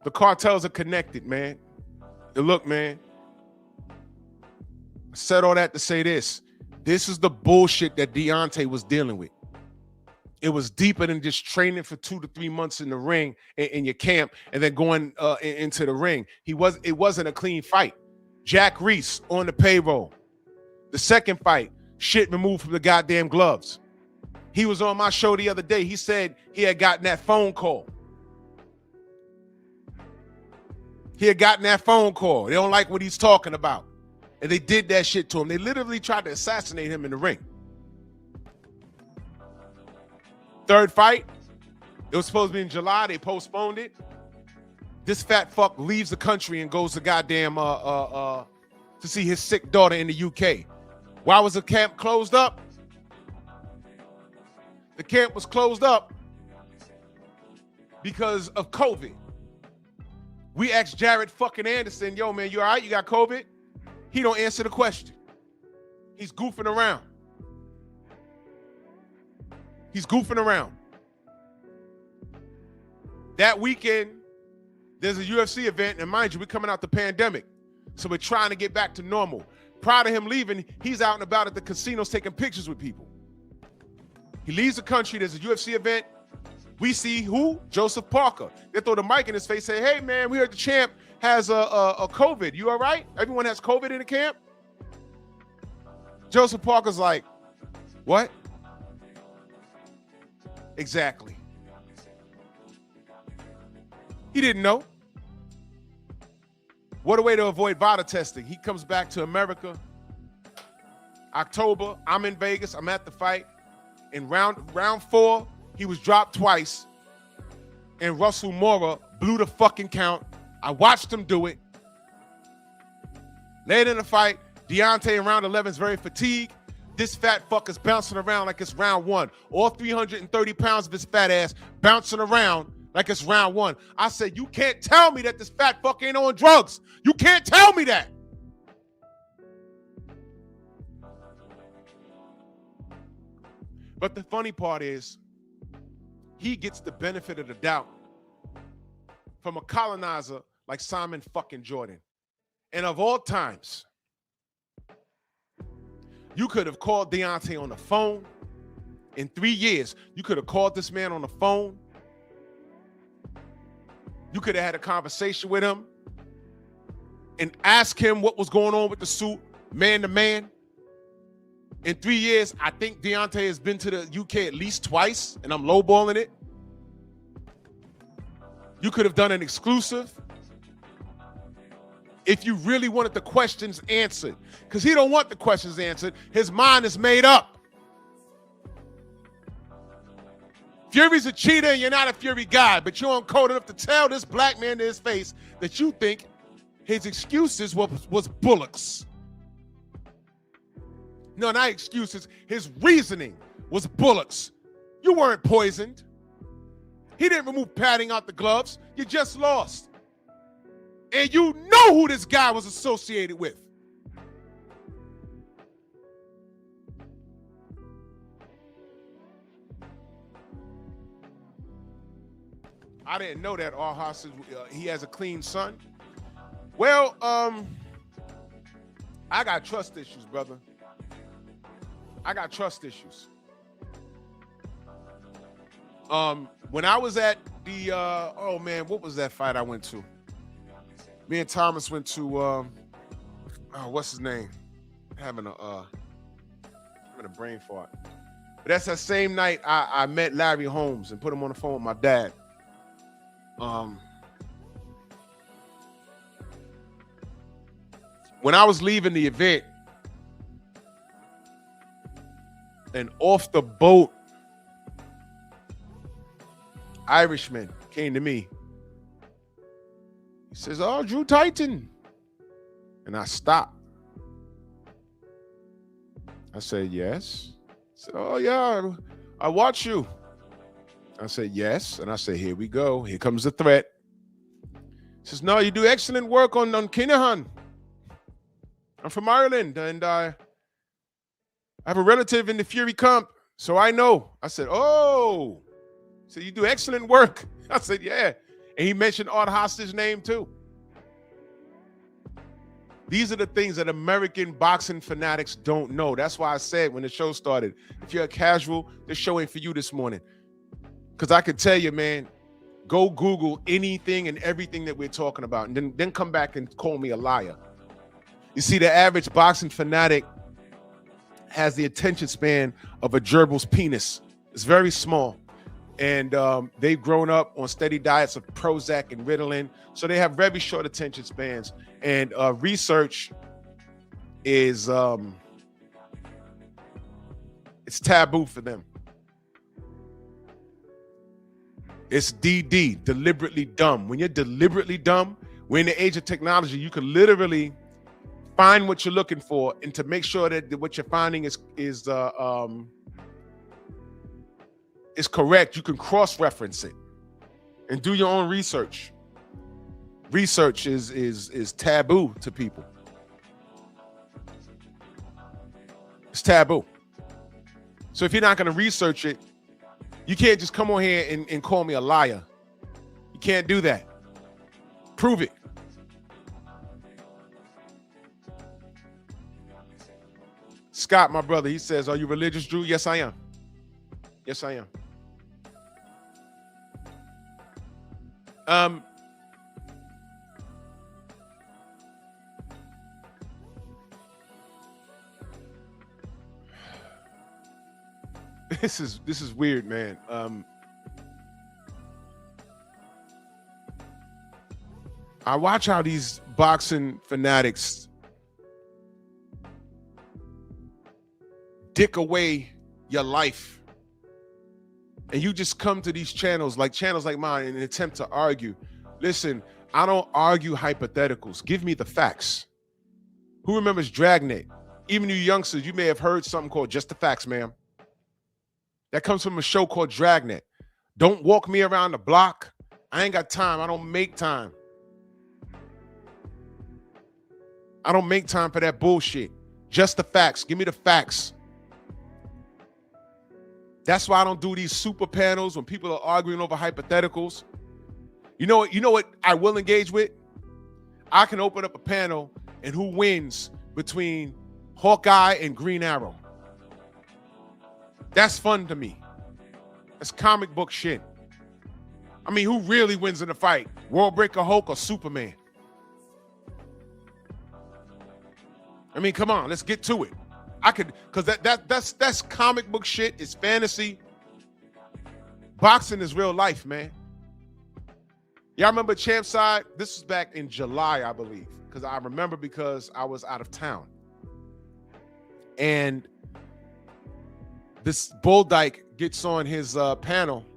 The cartels are connected, man. And look, man. I said all that to say this. This is the bullshit that Deontay was dealing with. It was deeper than just training for 2 to 3 months in the ring in your camp and then going into the ring. It wasn't a clean fight. Jack Reese on the payroll. The second fight, shit removed from the goddamn gloves. He was on my show the other day. He said he had gotten that phone call. He had gotten that phone call. They don't like what he's talking about. And they did that shit to him. They literally tried to assassinate him in the ring. Third fight, it was supposed to be in July. They postponed it. This fat fuck leaves the country and goes to goddamn to see his sick daughter in the UK. Why was the camp closed up? The camp was closed up because of COVID. We asked Jared fucking Anderson, yo, man, you all right? You got COVID? He don't answer the question. He's goofing around. He's goofing around. That weekend, there's a UFC event, and mind you, we're coming out the pandemic, so we're trying to get back to normal. Prior to him leaving, he's out and about at the casinos taking pictures with people. He leaves the country, there's a UFC event. We see who? Joseph Parker. They throw the mic in his face, say, hey, man, we heard the champ has a COVID. You all right? Everyone has COVID in the camp? Joseph Parker's like, what? Exactly. He didn't know. What a way to avoid VADA testing. He comes back to America. October, I'm in Vegas. I'm at the fight. In round 4, he was dropped twice. and Russell Mora blew the fucking count. I watched him do it. Later in the fight, Deontay in round 11 is very fatigued. This fat fucker's bouncing around like it's round one. All 330 pounds of his fat ass bouncing around like it's round one. I said, you can't tell me that this fat fuck ain't on drugs. You can't tell me that. But the funny part is, he gets the benefit of the doubt from a colonizer like Simon fucking Jordan. And of all times, you could have called Deontay on the phone. In 3 years, you could have called this man on the phone. You could have had a conversation with him and asked him what was going on with the suit, man to man. In 3 years, I think Deontay has been to the UK at least twice, and I'm lowballing it. You could have done an exclusive. If you really wanted the questions answered, because he don't want the questions answered. His mind is made up. Fury's a cheater and you're not a Fury guy, but you're on code enough to tell this black man to his face that you think his excuses was bullocks. No, not excuses. His reasoning was bullocks. You weren't poisoned. He didn't remove padding out the gloves. You just lost. And you know who this guy was associated with. I didn't know that Al-Hostage, he has a clean son. Well, I got trust issues, brother. I got trust issues. When I was at the, oh man, what was that fight I went to? Me and Thomas went to, oh, what's his name? Having a brain fart. But that's that same night I met Larry Holmes and put him on the phone with my dad. When I was leaving the event, and off the boat, Irishman came to me. He says, "Oh, Drew Titan." And I stopped. I said, "Yes." He said, "Oh, yeah, I watch you." I said, "Yes." And I said, "Here we go. Here comes the threat." He says, "No, you do excellent work on Kinahan. I'm from Ireland, and I have a relative in the Fury camp, so I know." I said, "Oh." So you do excellent work. I said, "Yeah." And he mentioned Al-Hostaj's name too. These are the things that American boxing fanatics don't know. That's why I said when the show started, if you're a casual, this show ain't for you this morning. Because I could tell you, man, go Google anything and everything that we're talking about, and then come back and call me a liar. You see, the average boxing fanatic has the attention span of a gerbil's penis. It's very small. And they've grown up on steady diets of Prozac and Ritalin, so they have very short attention spans. And research is it's taboo for them. It's DD, deliberately dumb. When you're deliberately dumb, we're in the age of technology. You can literally find what you're looking for, and to make sure that what you're finding is correct, you can cross-reference it and do your own research. Research is taboo to people. It's taboo. So if you're not going to research it, you can't just come on here and call me a liar. You can't do that. Prove it. Scott, my brother, he says, "Are you religious, Drew?" Yes, I am. Yes, I am. This is weird, man. I watch how these boxing fanatics dick away your life and you just come to these channels like mine in an attempt to argue. Listen, I don't argue hypotheticals. Give me the facts. Who remembers Dragnet? Even you youngsters, you may have heard something called Just the Facts, ma'am. That comes from a show called Dragnet. Don't walk me around the block. I ain't got time. I don't make time. I don't make time for that bullshit. Just the facts. Give me the facts. That's why I don't do these super panels when people are arguing over hypotheticals. You know what I will engage with? I can open up a panel and who wins between Hawkeye and Green Arrow. That's fun to me. That's comic book shit. I mean, who really wins in the fight? World Breaker Hulk or Superman? I mean, come on, let's get to it. I could, because that's comic book shit. It's fantasy. Boxing is real life, man. Y'all remember Champ Side? This was back in July, I believe, because I remember because I was out of town. And this Bull Dyke gets on his panel,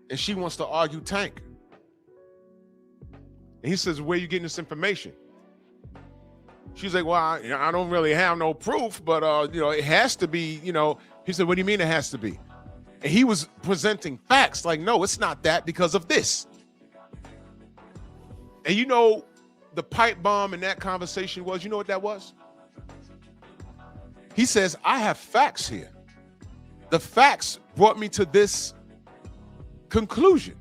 and she wants to argue Tank. And he says, where are you getting this information? She's like, well, I don't really have no proof, but, it has to be, He said, what do you mean it has to be? And he was presenting facts like, no, it's not that because of this. And the pipe bomb in that conversation was, you know what that was? He says, I have facts here. The facts brought me to this conclusion.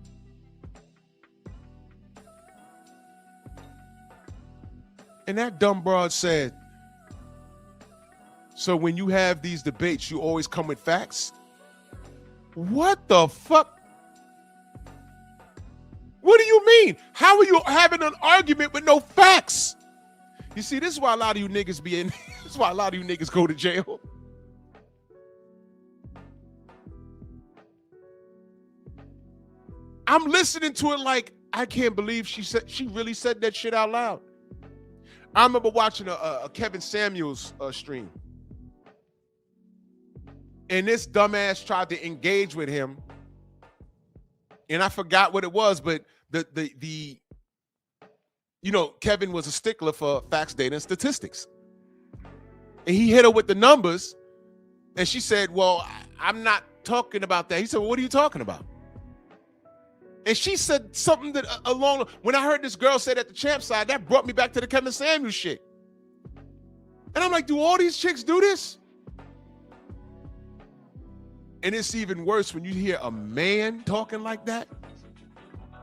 And that dumb broad said, so when you have these debates, you always come with facts? What the fuck? What do you mean? How are you having an argument with no facts? You see, this is why a lot of you niggas be in, this is why a lot of you niggas go to jail. I'm listening to it like, I can't believe she really said that shit out loud. I remember watching a Kevin Samuels stream. And this dumbass tried to engage with him. And I forgot what it was, but Kevin was a stickler for facts, data, and statistics. And he hit her with the numbers. And she said, well, I'm not talking about that. He said, well, what are you talking about? And she said something that when I heard this girl say that at the Champ Side, that brought me back to the Kevin Samuels shit. And I'm like, do all these chicks do this? And it's even worse when you hear a man talking like that.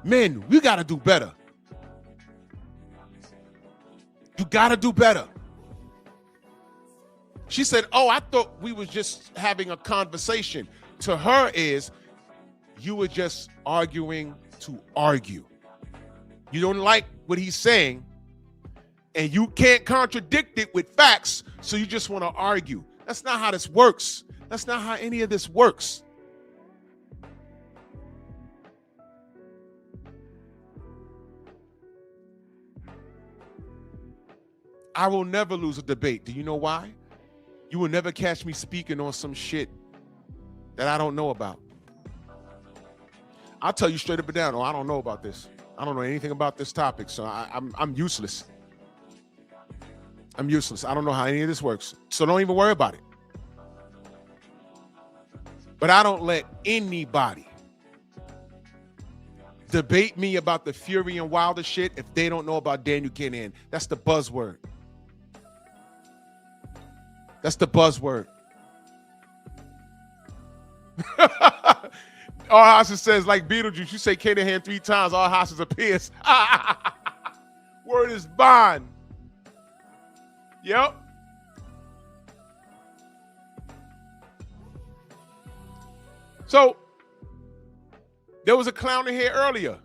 Men, we got to do better. You got to do better. She said, oh, I thought we was just having a conversation. To her is, you were just arguing to argue. You don't like what he's saying, and you can't contradict it with facts, so you just want to argue. That's not how this works. That's not how any of this works. I will never lose a debate. Do you know why? You will never catch me speaking on some shit that I don't know about. I'll tell you straight up and down, I don't know about this. I don't know anything about this topic, so I'm useless. I'm useless. I don't know how any of this works, so don't even worry about it. But I don't let anybody debate me about the Fury and Wilder shit if they don't know about Daniel Kinahan. That's the buzzword. That's the buzzword. All houses says, like Beetlejuice, you say Kinahan 3 times, all houses appears. Word is bond. Yep. So, there was a clown in here earlier.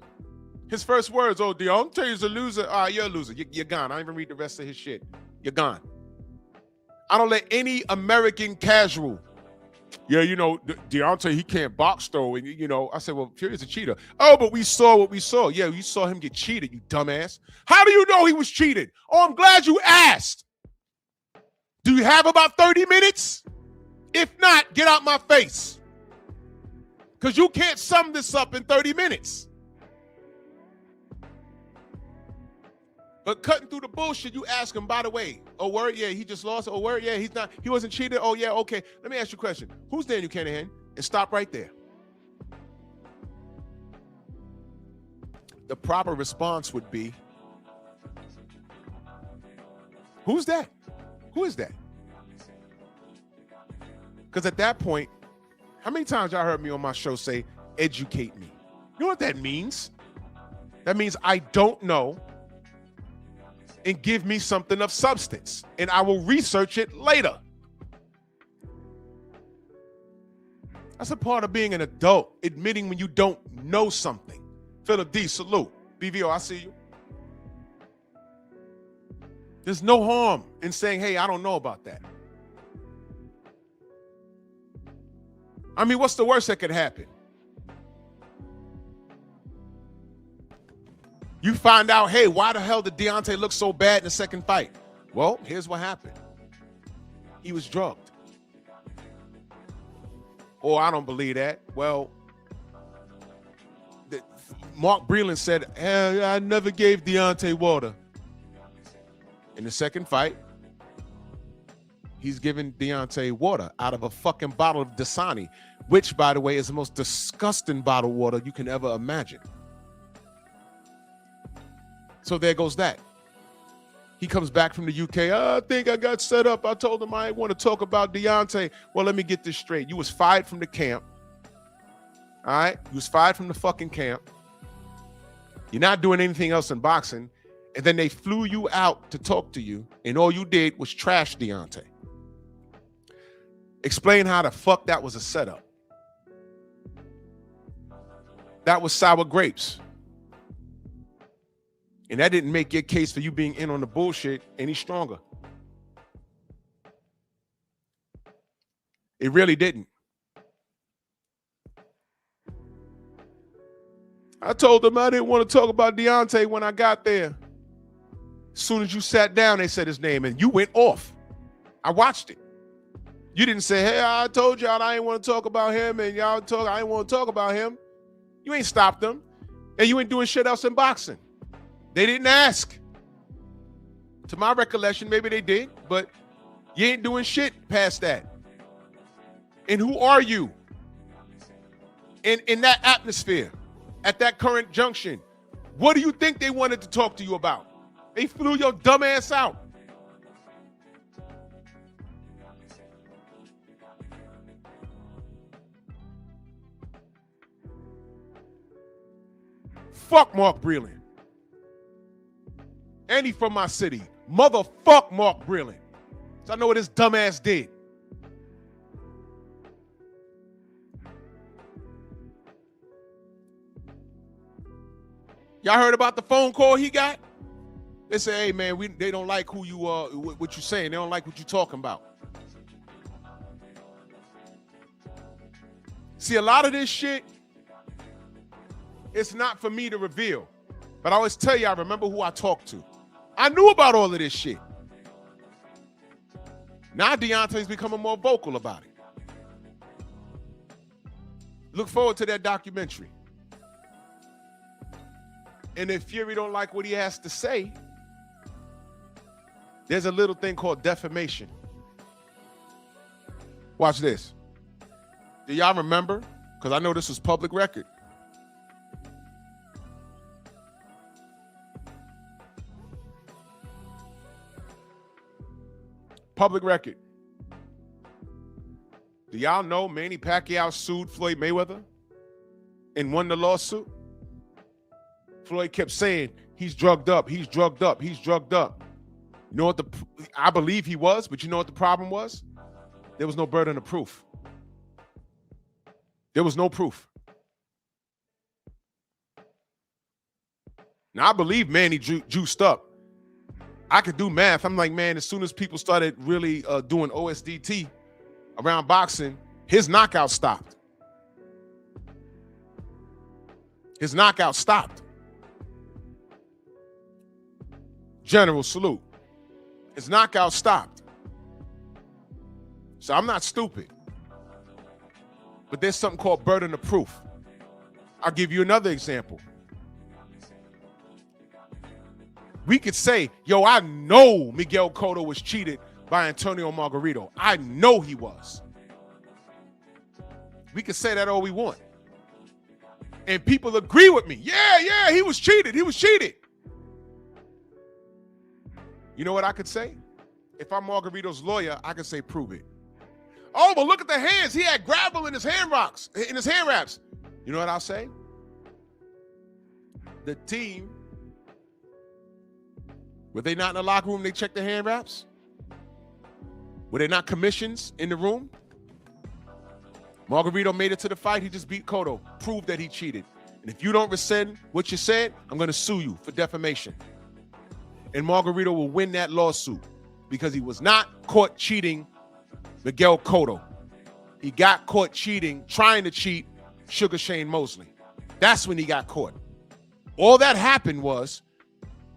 His first words, oh, Deontay is a loser. All right, you're a loser. You're gone. I don't even read the rest of his shit. You're gone. I don't let any American casual, Deontay, he can't box though. And, I said, well, Fury's a cheater. Oh, but we saw what we saw. Yeah, you saw him get cheated, you dumbass. How do you know he was cheated? Oh, I'm glad you asked. Do you have about 30 minutes? If not, get out my face. Because you can't sum this up in 30 minutes. But cutting through the bullshit, you ask him, by the way, oh, word, yeah, he just lost. Oh, word, yeah, he wasn't cheated. Oh, yeah, okay. Let me ask you a question. Who's Daniel Kanahan? And stop right there. The proper response would be, who's that? Who is that? Because at that point, how many times y'all heard me on my show say, educate me? You know what that means? That means I don't know, and give me something of substance, and I will research it later. That's a part of being an adult, admitting when you don't know something. Philip D, salute. BVO, I see you. There's no harm in saying, hey, I don't know about that. I mean, what's the worst that could happen? You find out, hey, why the hell did Deontay look so bad in the second fight? Well, here's what happened. He was drugged. Oh, I don't believe that. Well, Mark Breland said, I never gave Deontay water. In the second fight, he's giving Deontay water out of a fucking bottle of Dasani, which, by the way, is the most disgusting bottled water you can ever imagine. So there goes that. He comes back from the UK. I think I got set up. I told him I want to talk about Deontay. Well, let me get this straight. You was fired from the camp. All right? You was fired from the fucking camp. You're not doing anything else in boxing. And then they flew you out to talk to you, and all you did was trash Deontay. Explain how the fuck that was a setup. That was sour grapes. And that didn't make your case for you being in on the bullshit any stronger. It really didn't. I told them I didn't want to talk about Deontay when I got there. As soon as you sat down, they said his name, and you went off. I watched it. You didn't say, hey, I told y'all I didn't want to talk about him, and y'all talk, I didn't want to talk about him. You ain't stopped them, and you ain't doing shit else in boxing. They didn't ask. To my recollection, maybe they did, but you ain't doing shit past that. And who are you in that atmosphere, at that current junction? What do you think they wanted to talk to you about? They flew your dumb ass out. Fuck Mark Breland. And he from my city. Motherfuck Mark Breland. So I know what his dumb ass did. Y'all heard about the phone call he got? They say, hey man, they don't like who you are, what you saying. They don't like what you talking about. See, a lot of this shit, it's not for me to reveal. But I always tell you, I remember who I talked to. I knew about all of this shit. Now Deontay's becoming more vocal about it. Look forward to that documentary. And if Fury don't like what he has to say, there's a little thing called defamation. Watch this. Do y'all remember? Because I know this was public record. Public record. Do y'all know Manny Pacquiao sued Floyd Mayweather and won the lawsuit? Floyd kept saying, he's drugged up, he's drugged up, he's drugged up. You know what I believe he was, but you know what the problem was? There was no burden of proof. There was no proof. Now, I believe Manny juiced up. I could do math. I'm like, man, as soon as people started really doing OSDT around boxing, his knockout stopped. His knockout stopped. General, salute. His knockout stopped. So I'm not stupid. But there's something called burden of proof. I'll give you another example. We could say, yo, I know Miguel Cotto was cheated by Antonio Margarito. I know he was. We could say that all we want. And people agree with me. Yeah, he was cheated. He was cheated. You know what I could say? If I'm Margarito's lawyer, I could say, prove it. Oh, but look at the hands. He had gravel in his hand wraps. You know what I'll say? The team, were they not in the locker room? They checked the hand wraps? Were they not commissions in the room? Margarito made it to the fight. He just beat Cotto. Proved that he cheated. And if you don't rescind what you said, I'm going to sue you for defamation. And Margarito will win that lawsuit because he was not caught cheating Miguel Cotto. He got caught cheating, trying to cheat Sugar Shane Mosley. That's when he got caught. All that happened was,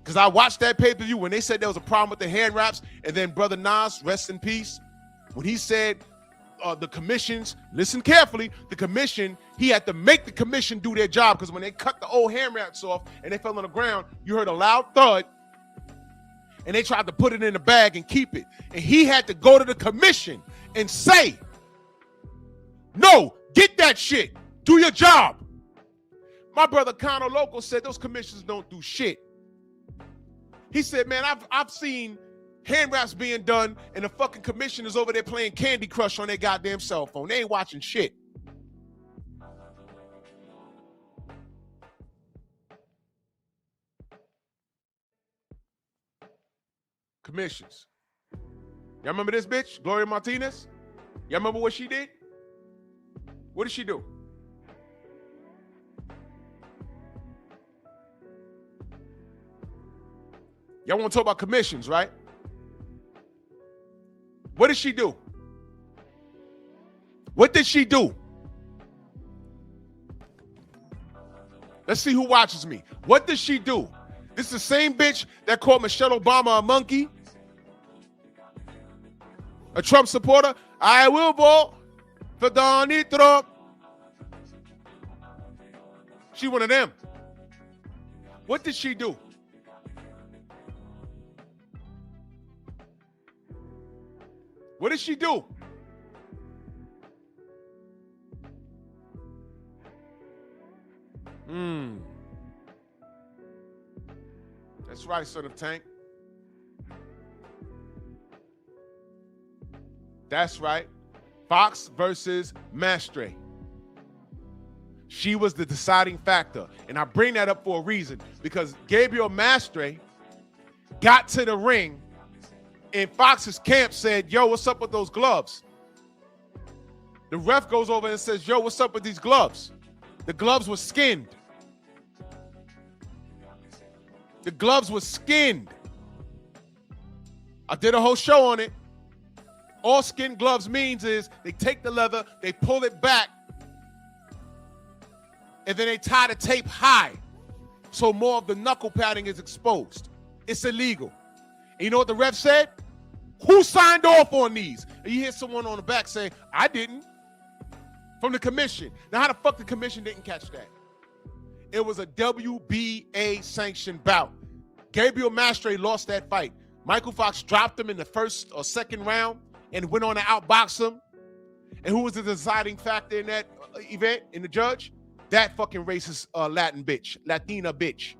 because I watched that pay-per-view when they said there was a problem with the hand wraps, and then Brother Nas, rest in peace, when he said the commissions, listen carefully, the commission, he had to make the commission do their job, because when they cut the old hand wraps off and they fell on the ground, you heard a loud thud, and they tried to put it in a bag and keep it. And he had to go to the commission and say, no, get that shit. Do your job. My brother Conor Loco said those commissions don't do shit. He said, man, I've seen hand wraps being done and the fucking commissioners over there playing Candy Crush on their goddamn cell phone. They ain't watching shit. Commissions. Y'all remember this bitch, Gloria Martinez? Y'all remember what she did? What did she do? Y'all want to talk about commissions, right? What did she do? What did she do? Let's see who watches me. What did she do? This is the same bitch that called Michelle Obama a monkey, a Trump supporter. I will vote for Donald Trump. She one of them. What did she do? What did she do? That's right, son of Tank. That's right. Fox versus Mastre. She was the deciding factor. And I bring that up for a reason, because Gabriel Mastre got to the ring and Fox's camp said, yo, what's up with those gloves? The ref goes over and says, yo, what's up with these gloves? The gloves were skinned. The gloves were skinned. I did a whole show on it. All skin gloves means is they take the leather, they pull it back, and then they tie the tape high so more of the knuckle padding is exposed. It's illegal. And you know what the ref said? Who signed off on these? And you hear someone on the back say, I didn't. From the commission. Now, how the fuck the commission didn't catch that? It was a WBA sanctioned bout. Gabriel Mastre lost that fight. Michael Fox dropped him in the first or second round and went on to outbox him. And who was the deciding factor in that event, in the judge? That fucking racist Latina bitch.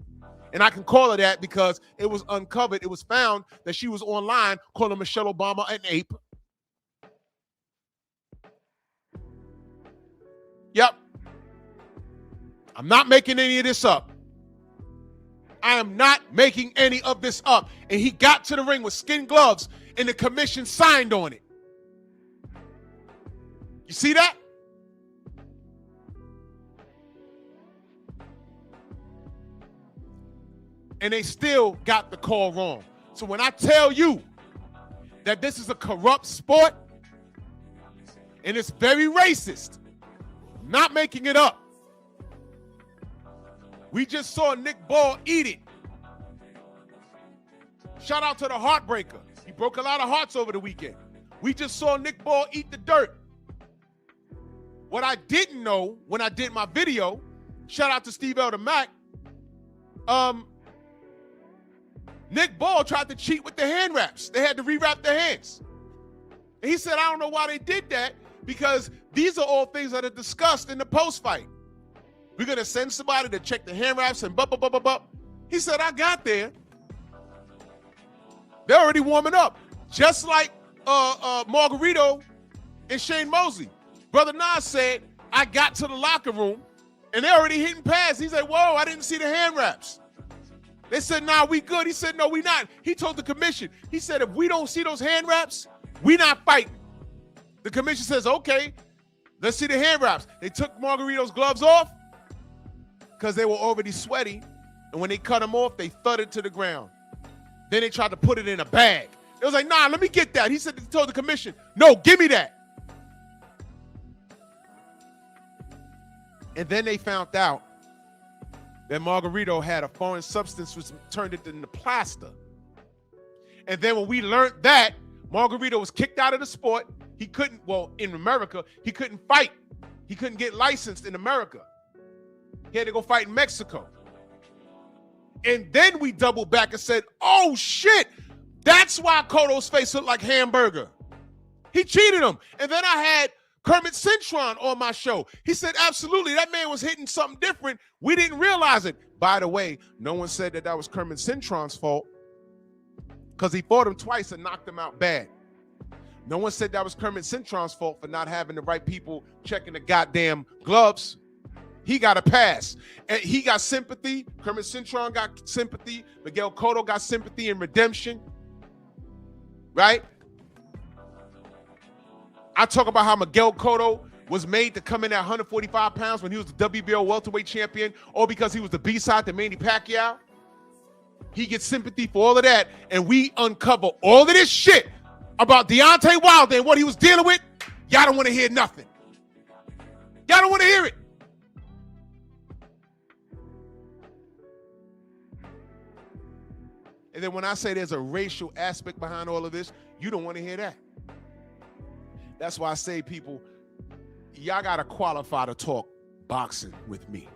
And I can call her that because it was uncovered. It was found that she was online calling Michelle Obama an ape. Yep. I'm not making any of this up. I am not making any of this up. And he got to the ring with skin gloves and the commission signed on it. You see that? And they still got the call wrong. So when I tell you that this is a corrupt sport and it's very racist, I'm not making it up. We just saw Nick Ball eat it. Shout out to the Heartbreaker. He broke a lot of hearts over the weekend. We just saw Nick Ball eat the dirt. What I didn't know when I did my video, shout out to Steve Elder Mack, Nick Ball tried to cheat with the hand wraps. They had to rewrap their hands. And he said, I don't know why they did that, because these are all things that are discussed in the post-fight. We're going to send somebody to check the hand wraps and blah. He said, I got there. They're already warming up. Just like Margarito and Shane Mosley. Brother Nas said, I got to the locker room, and they're already hitting pads. He said, whoa, I didn't see the hand wraps. They said, nah, we good. He said, no, we not. He told the commission, he said, if we don't see those hand wraps, we not fighting. The commission says, okay, let's see the hand wraps. They took Margarito's gloves off because they were already sweaty, and when they cut them off, they thudded to the ground. Then they tried to put it in a bag. It was like, nah, let me get that. He said, he told the commission, no, give me that. And then they found out that Margarito had a foreign substance which turned it into plaster. And then when we learned that, Margarito was kicked out of the sport. He couldn't, well, in America, he couldn't fight. He couldn't get licensed in America. He had to go fight in Mexico. And then we doubled back and said, oh shit, that's why Cotto's face looked like hamburger. He cheated him. And then I had Kermit Cintron on my show. He said, absolutely, that man was hitting something different. We didn't realize it. By the way, no one said that was Kermit Cintron's fault, because he fought him twice and knocked him out bad. No one said that was Kermit Cintron's fault for not having the right people checking the goddamn gloves. He got a pass. And he got sympathy. Kermit Cintron got sympathy. Miguel Cotto got sympathy and redemption. Right? I talk about how Miguel Cotto was made to come in at 145 pounds when he was the WBO welterweight champion, or because he was the B-side to Manny Pacquiao. He gets sympathy for all of that, and we uncover all of this shit about Deontay Wilder and what he was dealing with. Y'all don't want to hear nothing. Y'all don't want to hear it. And then when I say there's a racial aspect behind all of this, you don't want to hear that. That's why I say, people, y'all got to qualify to talk boxing with me.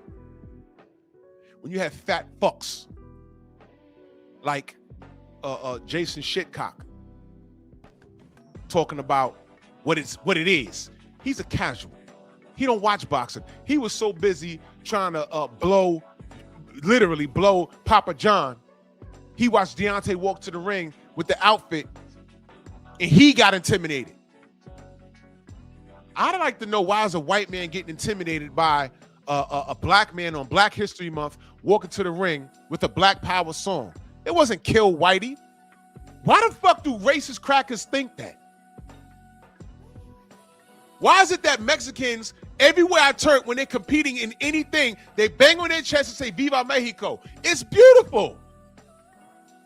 When you have fat fucks like Jason Shitcock talking about what it is, he's a casual. He don't watch boxing. He was so busy trying to literally blow Papa John. He watched Deontay walk to the ring with the outfit, and he got intimidated. I'd like to know, why is a white man getting intimidated by a black man on Black History Month walking to the ring with a Black Power song? It wasn't Kill Whitey. Why the fuck do racist crackers think that? Why is it that Mexicans, everywhere I turn, when they're competing in anything, they bang on their chest and say, Viva Mexico? It's beautiful.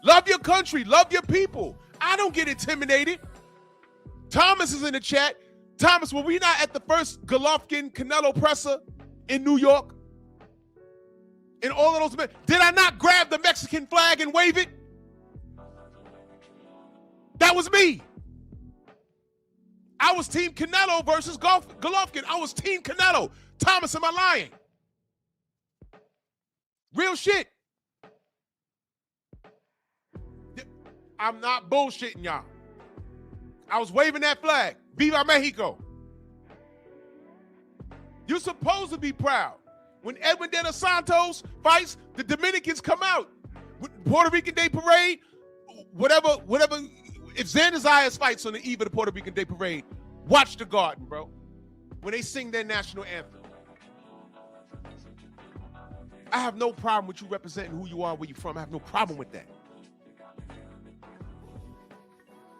Love your country. Love your people. I don't get intimidated. Thomas is in the chat. Thomas, were we not at the first Golovkin-Canelo presser in New York? In all of those men, did I not grab the Mexican flag and wave it? That was me. I was Team Canelo versus Golovkin. I was Team Canelo. Thomas, am I lying? Real shit. I'm not bullshitting y'all. I was waving that flag. Viva Mexico. You're supposed to be proud. When Edwin De Los Santos fights, the Dominicans come out. Puerto Rican Day Parade, whatever. If Xander Zayas fights on the eve of the Puerto Rican Day Parade, watch the Garden, bro. When they sing their national anthem. I have no problem with you representing who you are, where you're from. I have no problem with that.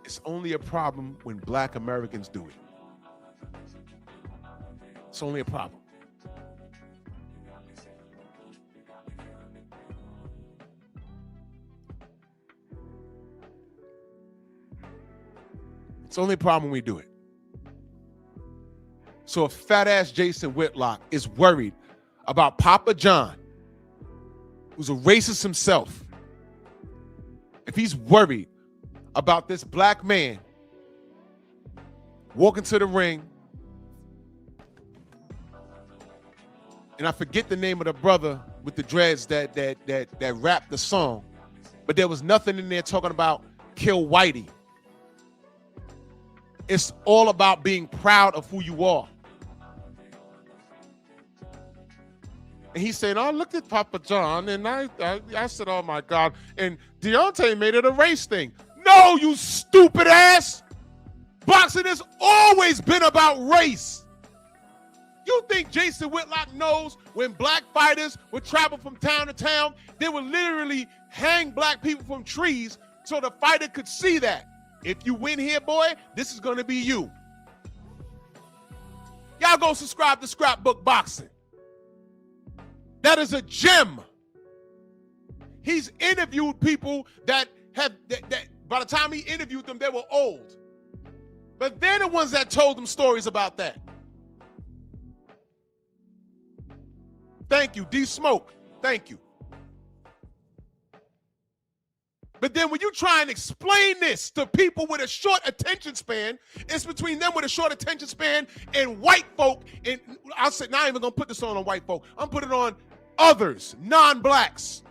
It's only a problem when Black Americans do it. It's only a problem. It's only a problem when we do it. So if fat-ass Jason Whitlock is worried about Papa John, who's a racist himself, if he's worried about this black man walking to the ring and I forget the name of the brother with the dreads that rapped the song, but there was nothing in there talking about kill Whitey. It's all about being proud of who you are. And he said, I looked at Papa John and I said, oh my God. And Deontay made it a race thing. No, you stupid ass. Boxing has always been about race. You think Jason Whitlock knows when black fighters would travel from town to town, they would literally hang black people from trees so the fighter could see that. If you win here, boy, this is going to be you. Y'all go subscribe to Scrapbook Boxing. That is a gem. He's interviewed people that by the time he interviewed them, they were old. But they're the ones that told them stories about that. Thank you, D-Smoke. Thank you. But then when you try and explain this to people with a short attention span, it's between them with a short attention span and white folk. And I'll say, now I'm even going to put this on white folk. I'm putting it on others, non-blacks.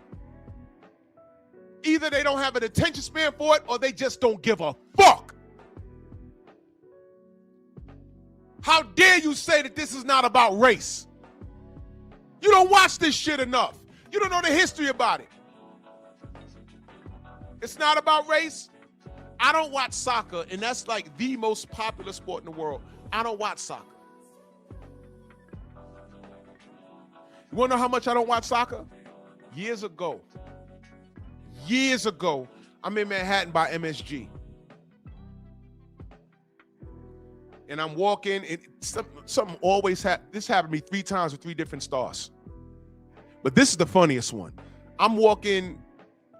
Either they don't have an attention span for it or they just don't give a fuck. How dare you say that this is not about race? You don't watch this shit enough. You don't know the history about it. It's not about race. I don't watch soccer, and that's like the most popular sport in the world. I don't watch soccer. You want to know how much I don't watch soccer? Years ago, I'm in Manhattan by MSG. And I'm walking, and something always this happened to me 3 times with 3 different stars. But this is the funniest one. I'm walking,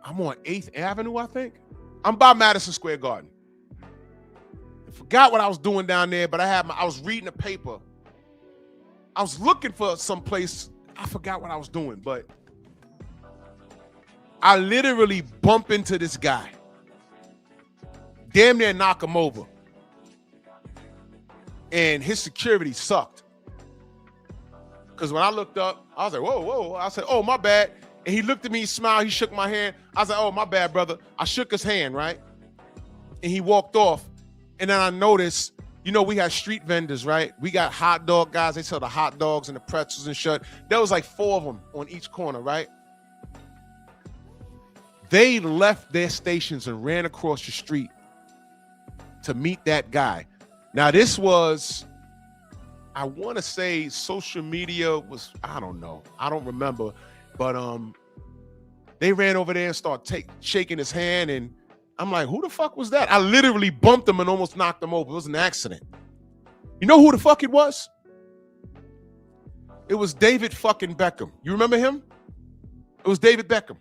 I'm on 8th Avenue, I think. I'm by Madison Square Garden. I forgot what I was doing down there, but I was reading a paper. I was looking for some place. I forgot what I was doing, but I literally bump into this guy. Damn near knock him over. And his security sucked. Because when I looked up, I was like, whoa, whoa. I said, oh, my bad. And he looked at me, he smiled, he shook my hand. I was like, oh, my bad, brother. I shook his hand, right? And he walked off. And then I noticed, you know, we had street vendors, right? We got hot dog guys. They sell the hot dogs and the pretzels and shit. There was like 4 of them on each corner, right? They left their stations and ran across the street to meet that guy. Now, this was, I want to say social media was, I don't know. I don't remember. But they ran over there and started shaking his hand. And I'm like, who the fuck was that? I literally bumped him and almost knocked him over. It was an accident. You know who the fuck it was? It was David fucking Beckham. You remember him? It was David Beckham.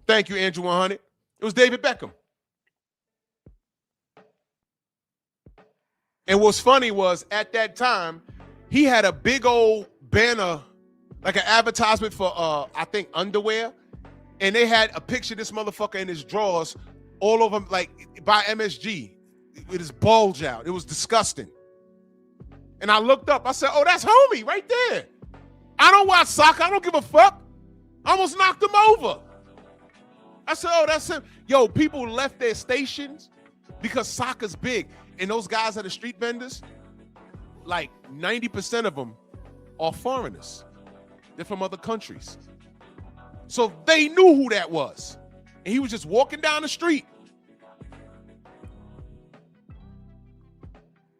Thank you, Andrew 100. It was David Beckham. And what's funny was at that time, he had a big old banner, like an advertisement for, I think, underwear. And they had a picture of this motherfucker in his drawers all over, like, by MSG with his bulge out. It was disgusting. And I looked up. I said, oh, that's homie right there. I don't watch soccer. I don't give a fuck. I almost knocked him over. I said, oh, that's him. Yo, people left their stations because soccer's big. And those guys are the street vendors, like 90% of them are foreigners. They're from other countries. So they knew who that was. And he was just walking down the street.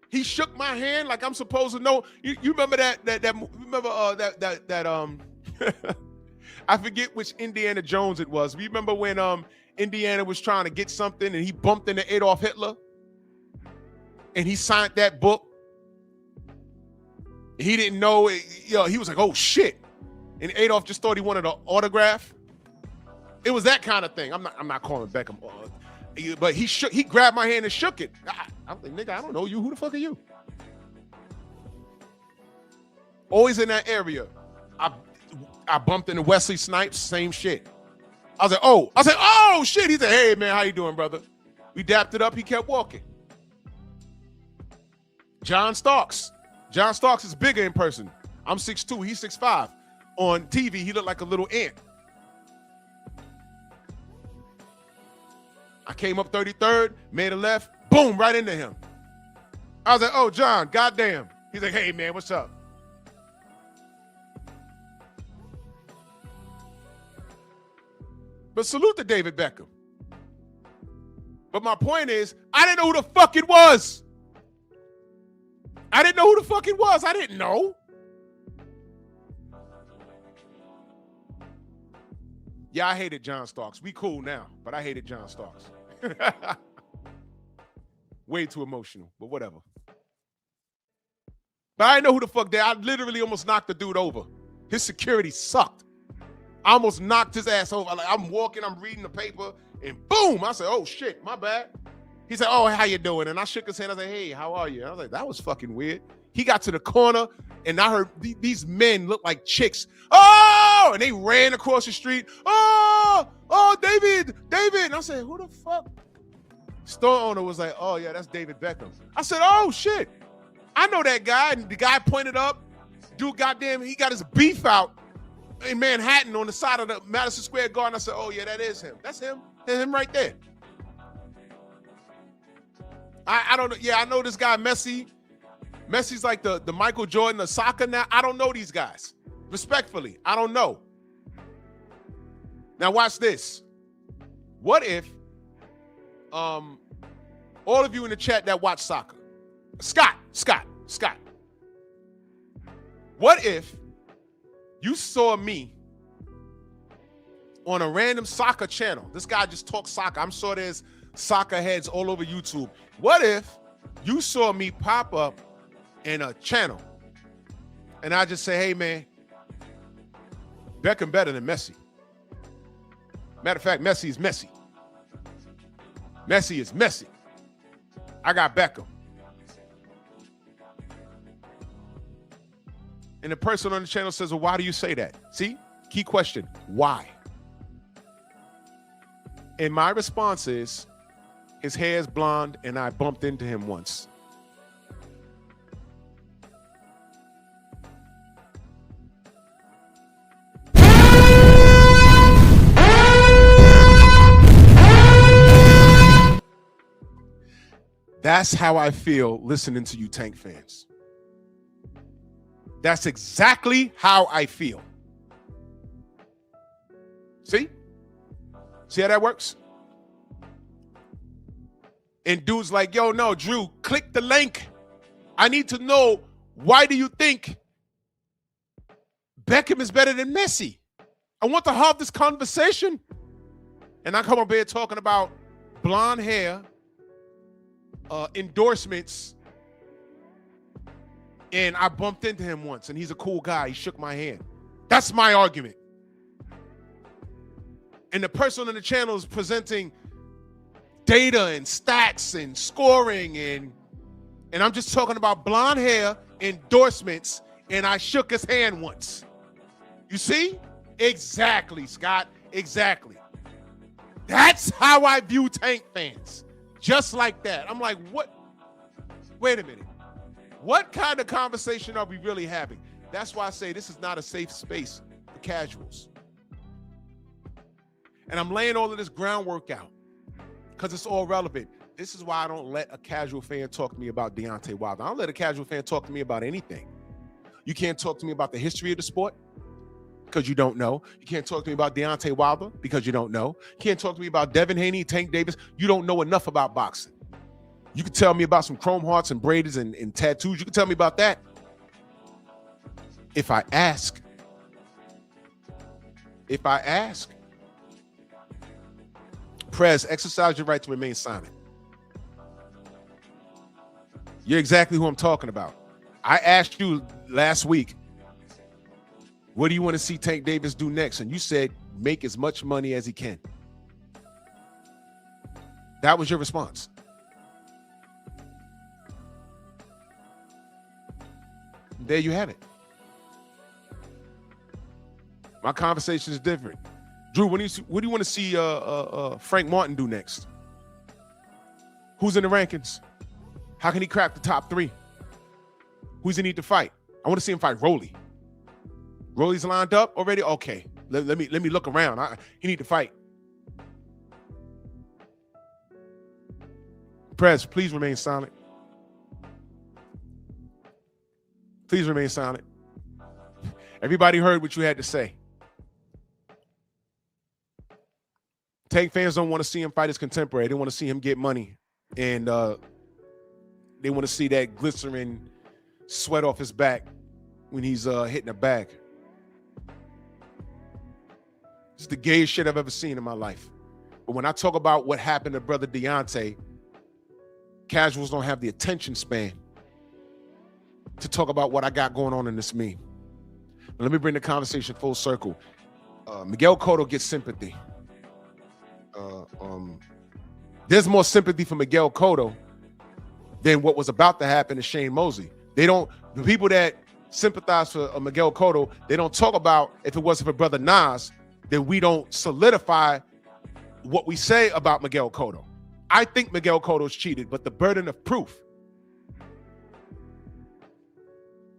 He shook my hand like I'm supposed to know. You remember that I forget which Indiana Jones it was. You remember when Indiana was trying to get something and he bumped into Adolf Hitler? And he signed that book. He didn't know it, he was like, oh shit. And Adolf just thought he wanted an autograph. It was that kind of thing. I'm not calling Beckham, but he grabbed my hand and shook it. I'm like, nigga, I don't know you. Who the fuck are you? Always in that area. I bumped into Wesley Snipes, same shit. I was like, oh shit. He said, hey man, how you doing, brother? We dapped it up. He kept walking. John Starks, John Starks is bigger in person. I'm 6'2", he's 6'5". On TV, he looked like a little ant. I came up 33rd, made a left, boom, right into him. I was like, oh, John, goddamn. He's like, hey, man, what's up? But salute to David Beckham. But my point is, I didn't know who the fuck it was. I didn't know who the fuck it was. I didn't know. Yeah, I hated John Starks. We cool now, but I hated John Starks. Way too emotional, but whatever. But I didn't know who the fuck that. I literally almost knocked the dude over. His security sucked. I almost knocked his ass over. Like, I'm walking, I'm reading the paper, and boom! I said, "Oh shit, my bad." He said, "Oh, how you doing?" And I shook his hand. I said, "Hey, how are you?" And I was like, "That was fucking weird." He got to the corner, and I heard these men look like chicks. Oh! And they ran across the street. Oh, David. And I said, "Who the fuck?" Store owner was like, "Oh yeah, that's David Beckham." I said, "Oh shit, I know that guy." And the guy pointed up. Dude, goddamn, he got his beef out in Manhattan on the side of the Madison Square Garden. I said, "Oh yeah, that is him. That's him. That's him right there." I don't know. Yeah, I know this guy Messi. Messi's like the Michael Jordan of soccer now. I don't know these guys. Respectfully, I don't know. Now watch this. What if all of you in the chat that watch soccer, Scott. What if you saw me on a random soccer channel? This guy just talks soccer. I'm sure there's soccer heads all over YouTube. What if you saw me pop up in a channel and I just say, "Hey man, Beckham better than Messi. Matter of fact, Messi is Messi. Messi is Messi. I got Beckham." And the person on the channel says, "Well, why do you say that?" See, key question, why? And my response is, his hair is blonde and I bumped into him once. That's how I feel listening to you Tank fans. That's exactly how I feel. See? See how that works? And dude's like, "Yo, no, Drew, click the link. I need to know, why do you think Beckham is better than Messi? I want to have this conversation." And I come up here talking about blonde hair, endorsements, and I bumped into him once, and he's a cool guy. He shook my hand. That's my argument. And the person on the channel is presenting data and stats and scoring, and I'm just talking about blonde hair, endorsements, and I shook his hand once. You see? Exactly, Scott. Exactly. That's how I view Tank fans. Just like that. I'm like, what? Wait a minute. What kind of conversation are we really having? That's why I say this is not a safe space for casuals. And I'm laying all of this groundwork out because it's all relevant. This is why I don't let a casual fan talk to me about Deontay Wilder. I don't let a casual fan talk to me about anything. You can't talk to me about the history of the sport because you don't know. You can't talk to me about Deontay Wilder because you don't know. You can't talk to me about Devin Haney, Tank Davis. You don't know enough about boxing. You can tell me about some chrome hearts and Brady's and tattoos. You can tell me about that if I ask. If I ask. Prez, exercise your right to remain silent. You're exactly who I'm talking about. I asked you last week, what do you want to see Tank Davis do next? And you said, make as much money as he can. That was your response. There you have it. My conversation is different. Drew, what do you want to see Frank Martin do next? Who's in the rankings? How can he crack the top 3? Who's he need to fight? I want to see him fight Rolly. Rolly's lined up already? Okay. Let me look around. He need to fight. Prez, please remain silent. Please remain silent. Everybody heard what you had to say. Tank fans don't want to see him fight his contemporary. They want to see him get money. And they want to see that glycerin sweat off his back when he's hitting a bag. It's the gayest shit I've ever seen in my life. But when I talk about what happened to brother Deontay, casuals don't have the attention span to talk about what I got going on in this meme. But let me bring the conversation full circle. Miguel Cotto gets sympathy. There's more sympathy for Miguel Cotto than what was about to happen to Shane Mosley. The people that sympathize for Miguel Cotto, they don't talk about if it wasn't for brother Nas, then we don't solidify what we say about Miguel Cotto. I think Miguel Cotto's cheated, but the burden of proof.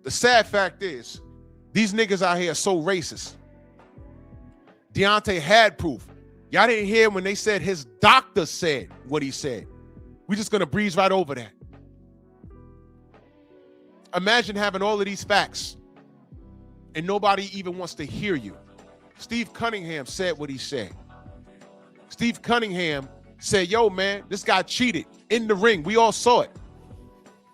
The sad fact is, these niggas out here are so racist. Deontay had proof. Y'all didn't hear when they said his doctor said what he said. We're just going to breeze right over that. Imagine having all of these facts and nobody even wants to hear you. Steve Cunningham said what he said. Steve Cunningham said, yo, man, this guy cheated in the ring. We all saw it.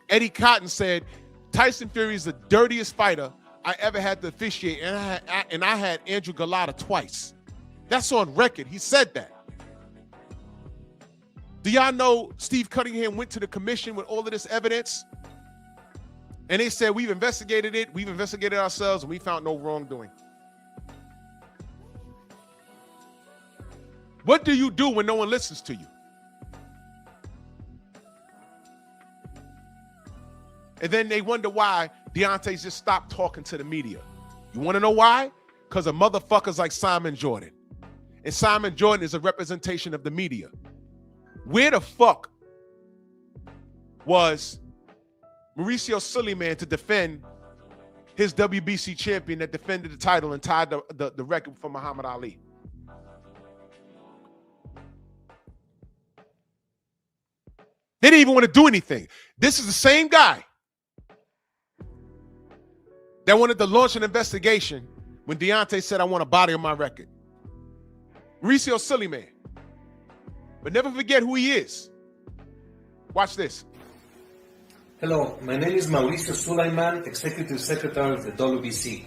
Eddie Cotton said, Tyson Fury is the dirtiest fighter I ever had to officiate, and I had Andrew Galata twice. That's on record. He said that. Do y'all know Steve Cunningham went to the commission with all of this evidence? And they said, we've investigated it, we've investigated ourselves, and we found no wrongdoing. What do you do when no one listens to you? And then they wonder why Deontay's just stopped talking to the media. You want to know why? Because of motherfuckers like Simon Jordan. And Simon Jordan is a representation of the media. Where the fuck was Mauricio Suleiman to defend his WBC champion that defended the title and tied the record for Muhammad Ali? They didn't even want to do anything. This is the same guy that wanted to launch an investigation when Deontay said, I want a body on my record. Mauricio Suleiman. But never forget who he is. Watch this. Hello, my name is Mauricio Suleiman, Executive Secretary of the WBC.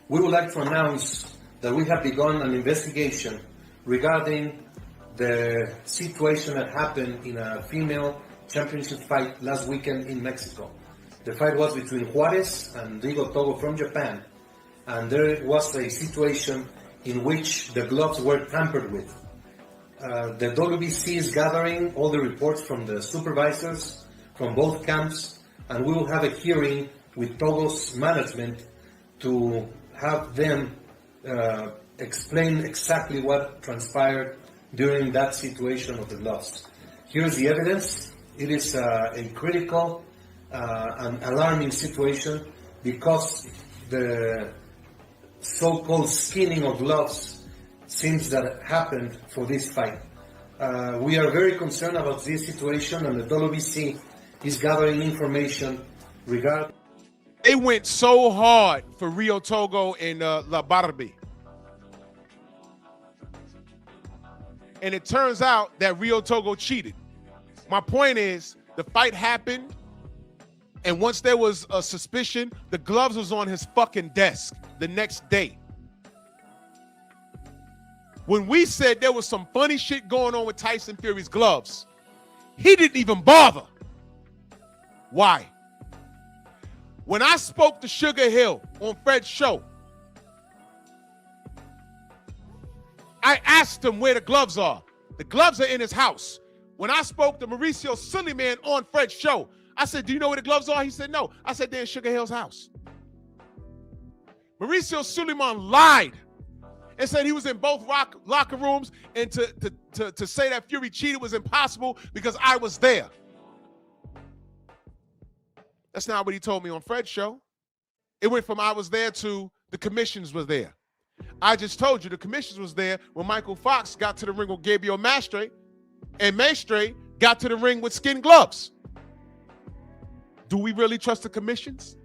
We would like to announce that we have begun an investigation regarding the situation that happened in a female championship fight last weekend in Mexico. The fight was between Juarez and Rigo Togo from Japan, and there was a situation in which the gloves were tampered with. The WBC is gathering all the reports from the supervisors from both camps, and we will have a hearing with Togo's management to have them explain exactly what transpired during that situation of the gloves. Here's the evidence. It is a critical and alarming situation because the so-called skinning of gloves seems that happened for this fight. We are very concerned about this situation, and the WBC is gathering information regarding. They went so hard for Rio Togo and La Barbe. And it turns out that Rio Togo cheated. My point is, the fight happened, and once there was a suspicion, the gloves was on his fucking desk the next day. When we said there was some funny shit going on with Tyson Fury's gloves, he didn't even bother. Why? When I spoke to Sugar Hill on Fred's show, I asked him where the gloves are. The gloves are in his house. When I spoke to Mauricio Suleiman on Fred's show, I said, do you know where the gloves are? He said, no. I said, they're in Sugar Hill's house. Mauricio Suleiman lied and said he was in both locker rooms, and to say that Fury cheated was impossible because I was there. That's not what he told me on Fred's show. It went from I was there to the commissions was there. I just told you the commissions was there when Michael Fox got to the ring with Gabriel Mastre, and Mastre got to the ring with skin gloves. Do we really trust the commissions?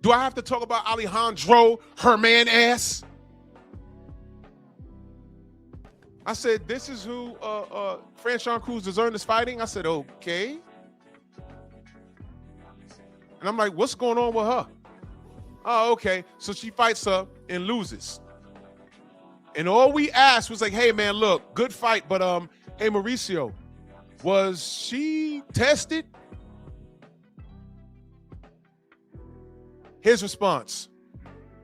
Do I have to talk about Alejandro Herman-ass? I said, this is who Franchon Cruz DAZN is fighting? I said, okay. And I'm like, what's going on with her? Oh, okay. So she fights her and loses. And all we asked was like, hey, man, look, good fight. But, hey, Mauricio, was she tested? His response,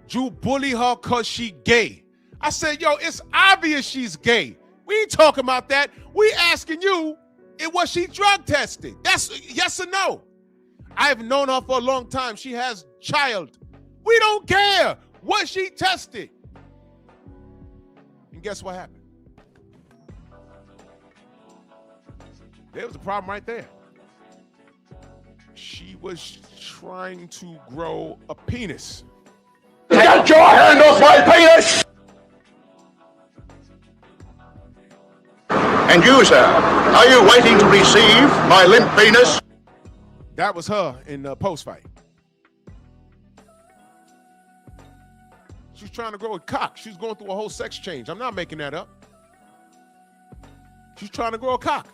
Drew bully her because she gay. I said, yo, it's obvious she's gay. We ain't talking about that. We asking you, was she drug tested? That's yes or no. I've known her for a long time. She has child. We don't care. Was she tested? And guess what happened? There was a problem right there. She was trying to grow a penis. Get your hand off my penis! And you, sir, are you waiting to receive my limp penis? That was her in the post-fight. She was trying to grow a cock. She was going through a whole sex change. I'm not making that up. She's trying to grow a cock.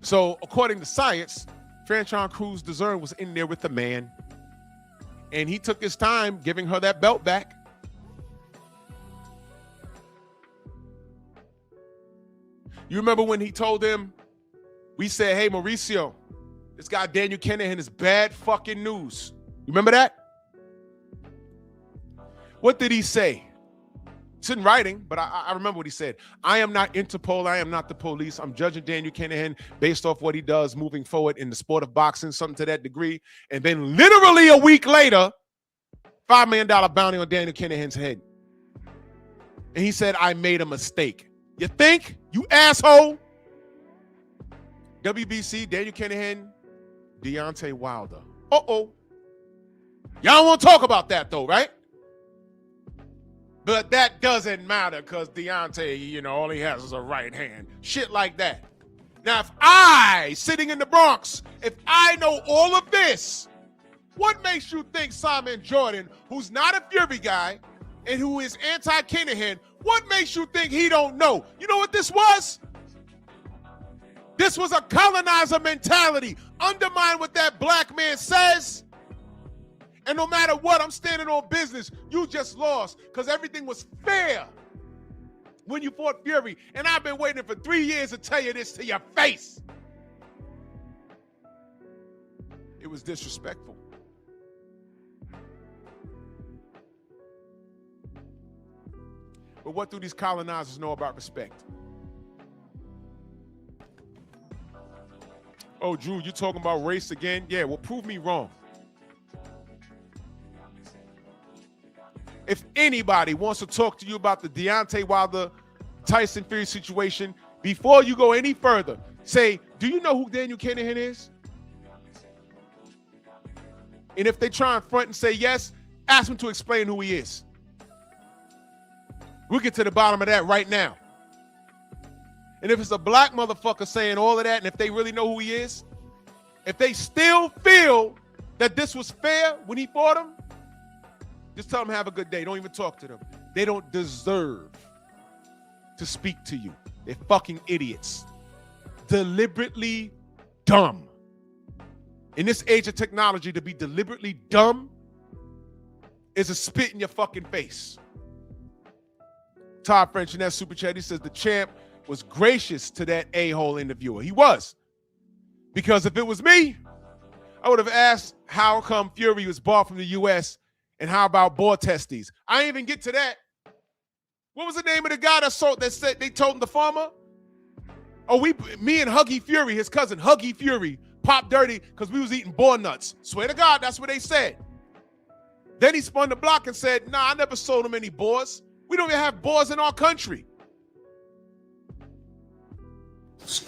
So, according to science, Franchon Cruz DAZN was in there with the man, and he took his time giving her that belt back. You remember when he told him, we said, hey, Mauricio, this guy Daniel Kinahan is bad fucking news. You remember that? What did he say? It's in writing, but I remember what he said. I am not Interpol. I am not the police. I'm judging Daniel Kinahan based off what he does moving forward in the sport of boxing, something to that degree. And then literally a week later, $5 million bounty on Daniel Kinahan's head. And he said, I made a mistake. You think? You asshole? WBC, Daniel Kinahan, Deontay Wilder. Uh-oh. Y'all want to talk about that, though, right? But that doesn't matter because Deontay, all he has is a right hand. Shit like that. Now, if I, sitting in the Bronx, if I know all of this, what makes you think Simon Jordan, who's not a Fury guy and who is anti-Kinahan, what makes you think he don't know? You know what this was? This was a colonizer mentality. Undermine what that black man says. And no matter what, I'm standing on business. You just lost because everything was fair when you fought Fury. And I've been waiting for 3 years to tell you this to your face. It was disrespectful. But what do these colonizers know about respect? Oh, Drew, you talking about race again? Yeah, well, prove me wrong. If anybody wants to talk to you about the Deontay Wilder Tyson Fury situation, before you go any further, say, do you know who Daniel Kinahan is? And if they try and front and say yes, ask them to explain who he is. We'll get to the bottom of that right now. And if it's a black motherfucker saying all of that, and if they really know who he is, if they still feel that this was fair when he fought him, just tell them have a good day. Don't even talk to them. They don't deserve to speak to you. They're fucking idiots. Deliberately dumb. In this age of technology, to be deliberately dumb is a spit in your fucking face. Todd French in that super chat, he says the champ was gracious to that a-hole interviewer. He was. Because if it was me, I would have asked how come Fury was bought from the U.S. and how about boar testes? I didn't even get to that. What was the name of the guy that said they told him the farmer? Oh, me and Huggy Fury, his cousin Huggy Fury, popped dirty because we was eating boar nuts. Swear to God, that's what they said. Then he spun the block and said, nah, I never sold him any boars. We don't even have boars in our country.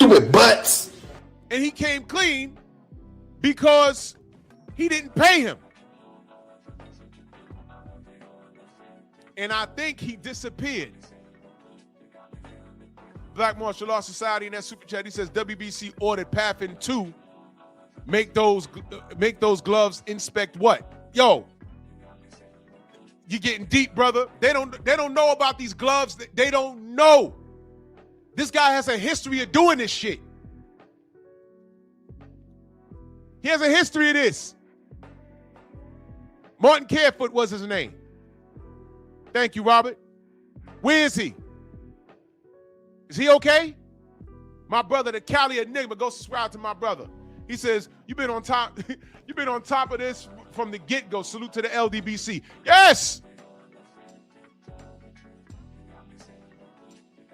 with butts. And he came clean because he didn't pay him. And I think he disappeared. Black Martial Arts Society in that super chat, he says WBC ordered Paffin to make those gloves inspect what? Yo, you're getting deep, brother. They don't know about these gloves. They don't know. This guy has a history of doing this shit. He has a history of this. Martin Carefoot was his name. Thank you, Robert. Where is he? Is he okay? My brother, the Cali Enigma, go subscribe to my brother. He says, you've been on top of this from the get-go. Salute to the LDBC. Yes!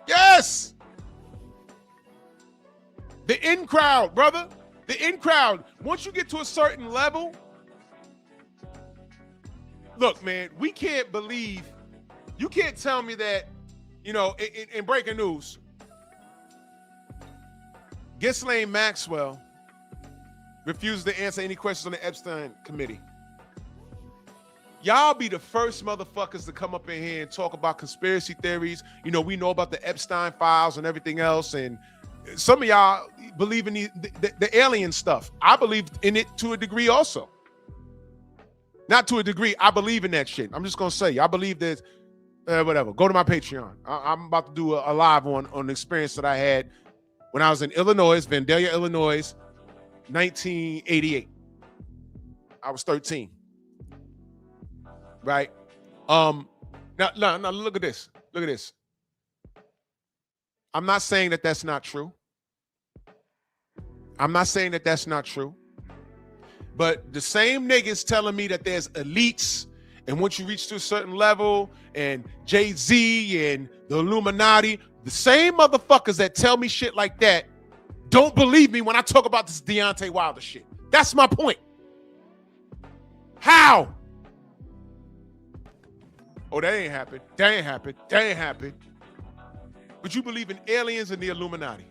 Yes! The in crowd, brother. The in crowd. Once you get to a certain level, look, man, we can't believe, you can't tell me that, you know, in breaking news, Ghislaine Maxwell refuses to answer any questions on the Epstein committee. Y'all be the first motherfuckers to come up in here and talk about conspiracy theories. You know, we know about the Epstein files and everything else, and some of y'all believe in the alien stuff. I believe in it to a degree also. Not to a degree. I believe in that shit. I'm just going to say, I believe that, whatever. Go to my Patreon. I'm about to do a live on an experience that I had when I was in Illinois, Vandalia, Illinois, 1988. I was 13. Right? Now, look at this. Look at this. I'm not saying that that's not true. I'm not saying that that's not true. But the same niggas telling me that there's elites, and once you reach to a certain level, and Jay-Z and the Illuminati, the same motherfuckers that tell me shit like that don't believe me when I talk about this Deontay Wilder shit. That's my point. How? Oh, that ain't happened. That ain't happened. That ain't happened. But you believe in aliens and the Illuminati.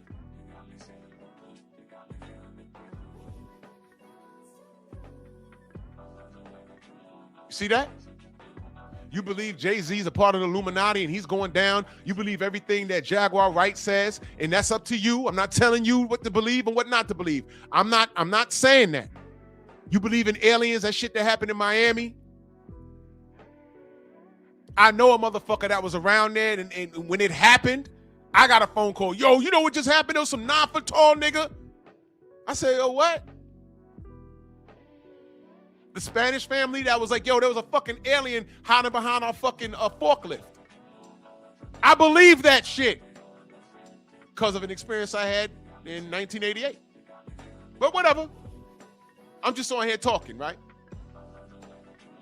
See that? You believe Jay-Z's a part of the Illuminati and he's going down. You believe everything that Jaguar Wright says, and that's up to you. I'm not telling you what to believe and what not to believe. I'm not saying that. You believe in aliens, that shit that happened in Miami. I know a motherfucker that was around there, and when it happened, I got a phone call. Yo, you know what just happened? There was some 9-foot tall nigga. I said, oh, what? The Spanish family that was like, yo, there was a fucking alien hiding behind our fucking forklift. I believe that shit because of an experience I had in 1988. But whatever. I'm just on here talking, right?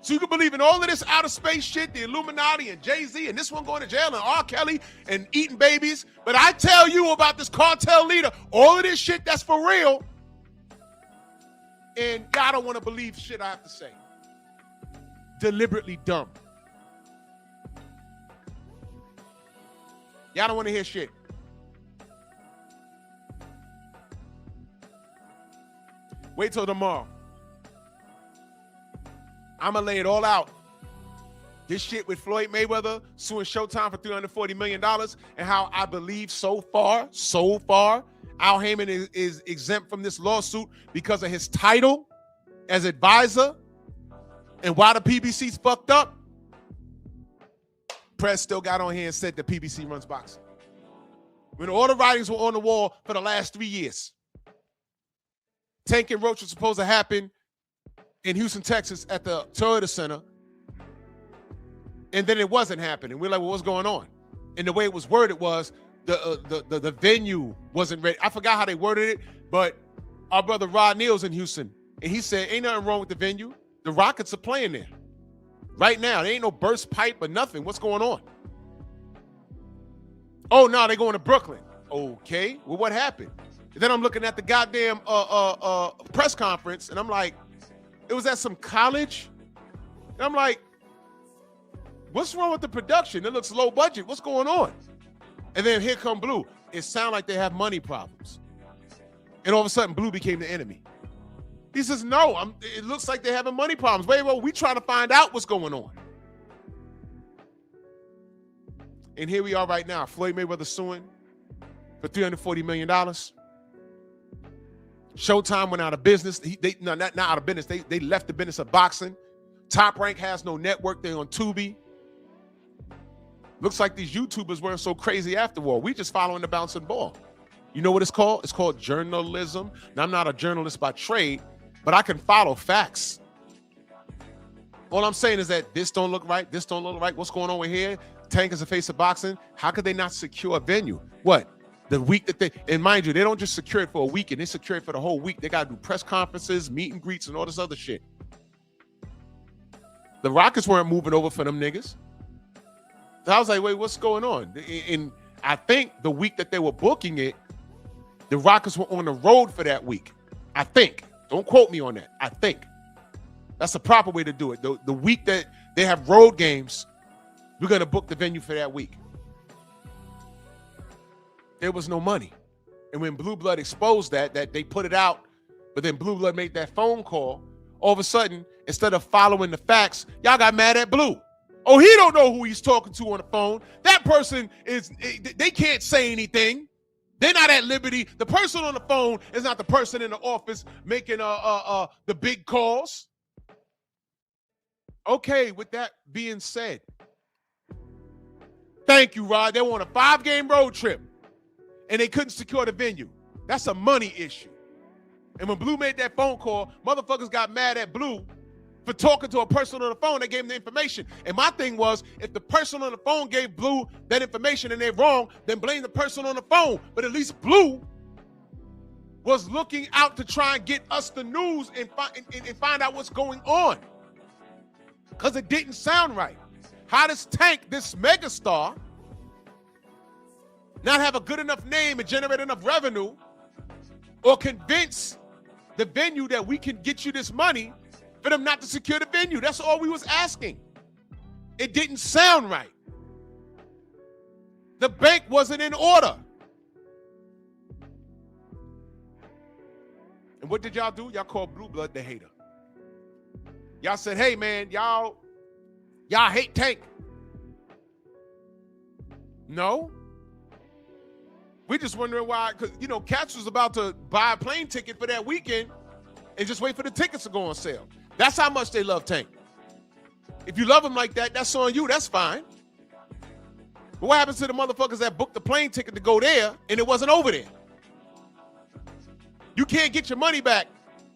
So you can believe in all of this outer space shit, the Illuminati and Jay-Z and this one going to jail and R. Kelly and eating babies. But I tell you about this cartel leader, all of this shit that's for real. And y'all don't want to believe shit I have to say. Deliberately dumb. Y'all don't want to hear shit. Wait till tomorrow. I'm going to lay it all out. This shit with Floyd Mayweather suing Showtime for $340 million and how I believe so far, Al Heyman is exempt from this lawsuit because of his title as advisor, and why the PBC's fucked up. Press still got on here and said the PBC runs boxing. When all the writings were on the wall for the last 3 years. Tank and Roach was supposed to happen in Houston, Texas at the Toyota Center, and then it wasn't happening. We're like, well, what's going on? And the way it was worded was, the venue wasn't ready. I forgot how they worded it, but our brother Rod Neal's in Houston, and he said, ain't nothing wrong with the venue. The Rockets are playing there right now. There ain't no burst pipe or nothing. What's going on? Oh, no, they're going to Brooklyn. Okay, well, what happened? And then I'm looking at the goddamn press conference, and I'm like, it was at some college? And I'm like, what's wrong with the production? It looks low budget. What's going on? And then here come Blue. It sounds like they have money problems. And all of a sudden, Blue became the enemy. He says, no, it looks like they're having money problems. Wait, well, we trying to find out what's going on. And here we are right now. Floyd Mayweather suing for $340 million. Showtime went out of business. Not out of business. They left the business of boxing. Top Rank has no network. They're on Tubi. Looks like these YouTubers weren't so crazy after all. We just following the bouncing ball. You know what it's called? It's called journalism. Now, I'm not a journalist by trade, but I can follow facts. All I'm saying is that this don't look right. This don't look right. What's going on over here? Tank is the face of boxing. How could they not secure a venue? What? The week that and mind you, they don't just secure it for a weekend. They secure it for the whole week. They got to do press conferences, meet and greets, and all this other shit. The Rockets weren't moving over for them niggas. So I was like, wait, what's going on? And I think the week that they were booking it, the Rockets were on the road for that week. I think. Don't quote me on that. I think. That's the proper way to do it. The week that they have road games, we're going to book the venue for that week. There was no money. And when Blue Blood exposed that they put it out, but then Blue Blood made that phone call, all of a sudden, instead of following the facts, y'all got mad at Blue. Oh, he don't know who he's talking to on the phone. That person they can't say anything. They're not at liberty. The person on the phone is not the person in the office making the big calls. Okay, with that being said, thank you, Rod. They were on a 5-game road trip, and they couldn't secure the venue. That's a money issue. And when Blue made that phone call, motherfuckers got mad at Blue for talking to a person on the phone that gave them the information. And my thing was, if the person on the phone gave Blue that information and they're wrong, then blame the person on the phone. But at least Blue was looking out to try and get us the news and find out what's going on. Because it didn't sound right. How does Tank, this megastar, not have a good enough name and generate enough revenue or convince the venue that we can get you this money for them not to secure the venue? That's all we was asking. It didn't sound right. The bank wasn't in order. And what did y'all do? Y'all called Blue Blood the hater. Y'all said, hey man, y'all hate Tank. No. We're just wondering why, because, Cats was about to buy a plane ticket for that weekend and just wait for the tickets to go on sale. That's how much they love Tank. If you love him like that, that's on you. That's fine. But what happens to the motherfuckers that booked the plane ticket to go there and it wasn't over there? You can't get your money back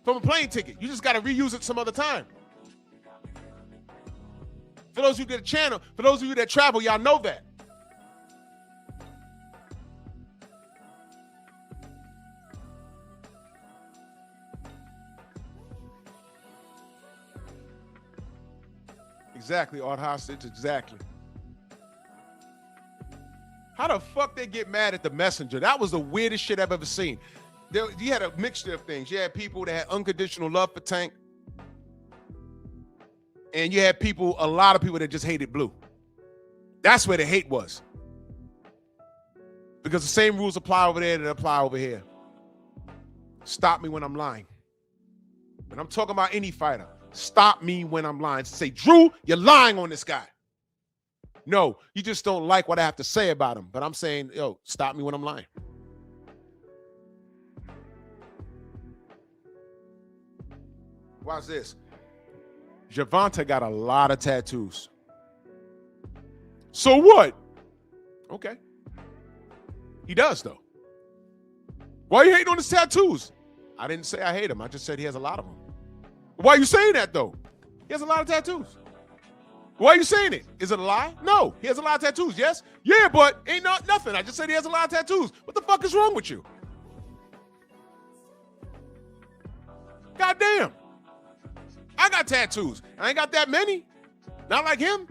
from a plane ticket. You just got to reuse it some other time. For those of you that channel, for those of you that travel, y'all know that. Exactly, Art Hostage, exactly. How the fuck they get mad at the messenger? That was the weirdest shit I've ever seen. You had a mixture of things. You had people that had unconditional love for Tank. And you had a lot of people that just hated Blue. That's where the hate was. Because the same rules apply over there that apply over here. Stop me when I'm lying. When I'm talking about any fighter, stop me when I'm lying. Say, Drew, you're lying on this guy. No, you just don't like what I have to say about him. But I'm saying, yo, stop me when I'm lying. Watch this. Gervonta got a lot of tattoos. So what? Okay. He does, though. Why are you hating on his tattoos? I didn't say I hate him. I just said he has a lot of them. Why are you saying that, though? He has a lot of tattoos. Why are you saying it? Is it a lie? No. He has a lot of tattoos, yes? Yeah, but ain't nothing. I just said he has a lot of tattoos. What the fuck is wrong with you? Goddamn. I got tattoos. I ain't got that many. Not like him.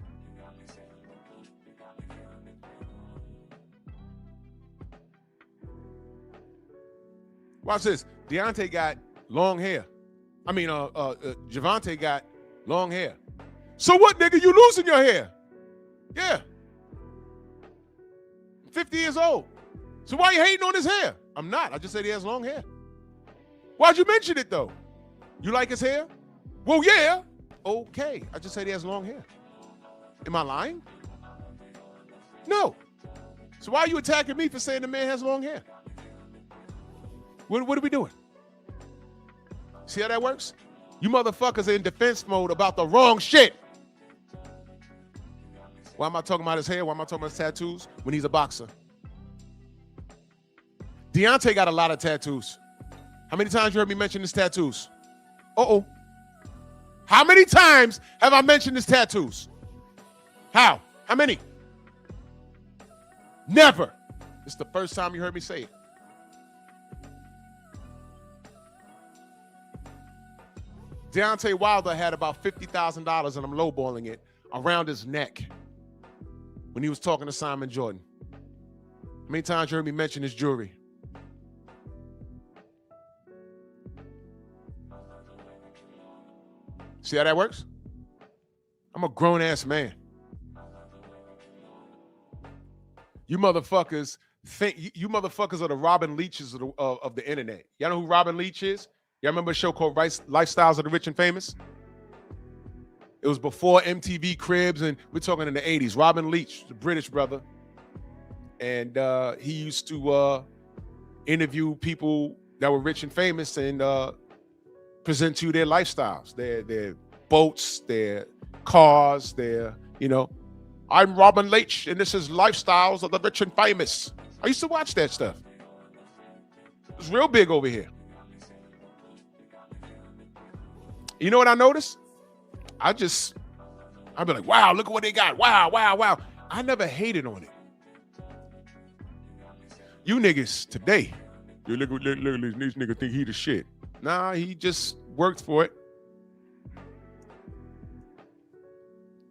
Watch this. Deontay got long hair. Gervonta got long hair. So what, nigga? You losing your hair? Yeah. 50 years old. So why are you hating on his hair? I'm not. I just said he has long hair. Why'd you mention it though? You like his hair? Well, yeah. Okay. I just said he has long hair. Am I lying? No. So why are you attacking me for saying the man has long hair? What are we doing? See how that works? You motherfuckers are in defense mode about the wrong shit. Why am I talking about his hair? Why am I talking about his tattoos when he's a boxer? Deontay got a lot of tattoos. How many times you heard me mention his tattoos? Uh-oh. How many times have I mentioned his tattoos? How many? Never. It's the first time you heard me say it. Deontay Wilder had about $50,000, and I'm lowballing it, around his neck when he was talking to Simon Jordan. How many times you heard me mention his jewelry? See how that works? I'm a grown-ass man. You motherfuckers you motherfuckers are the Robin Leaches of the internet. Y'all know who Robin Leach is? Y'all remember a show called Lifestyles of the Rich and Famous? It was before MTV Cribs, and we're talking in the 80s. Robin Leach, the British brother. And he used to interview people that were rich and famous and present to you their lifestyles, their boats, their cars, I'm Robin Leach, and this is Lifestyles of the Rich and Famous. I used to watch that stuff. It was real big over here. You know what I noticed? I'd be like, wow, look at what they got. Wow, wow, wow. I never hated on it. You niggas today, you look at this nigga think he the shit. Nah, he just worked for it.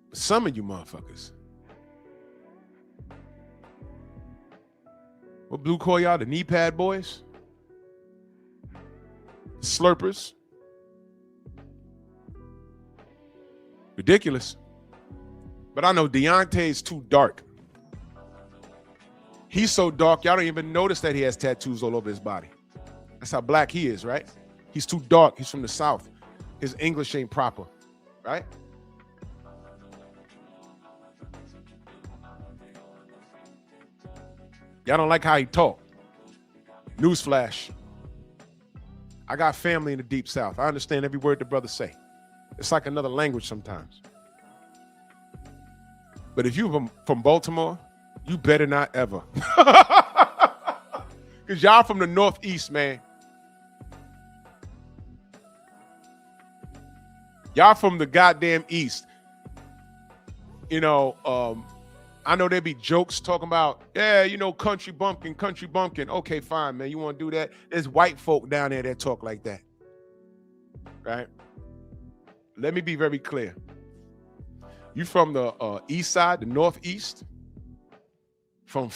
But some of you motherfuckers. What Blue call y'all? The knee pad boys? Slurpers? Ridiculous. But I know Deontay is too dark. He's so dark, y'all don't even notice that he has tattoos all over his body. That's how black he is, right? He's too dark. He's from the South. His English ain't proper, right? Y'all don't like how he talk. Newsflash. I got family in the Deep South. I understand every word the brother say. It's like another language sometimes. But if you from Baltimore, you better not ever. Because y'all from the Northeast, man. Y'all from the goddamn East. I know there be jokes talking about, country bumpkin. Okay, fine, man. You want to do that? There's white folk down there that talk like that. Right? Let me be very clear. You from the east side, the northeast, from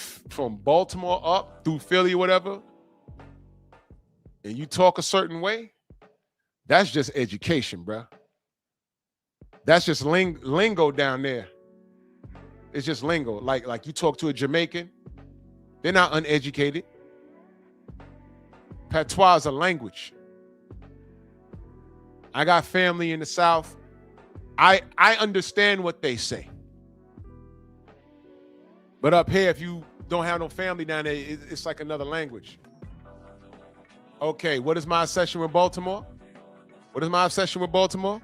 Baltimore up through Philly or whatever, and you talk a certain way, that's just education, bruh. That's just lingo down there. It's just lingo. Like you talk to a Jamaican, they're not uneducated. Patois is a language. I got family in the South. I understand what they say. But up here, if you don't have no family down there, it's like another language. Okay, what is my obsession with Baltimore? What is my obsession with Baltimore?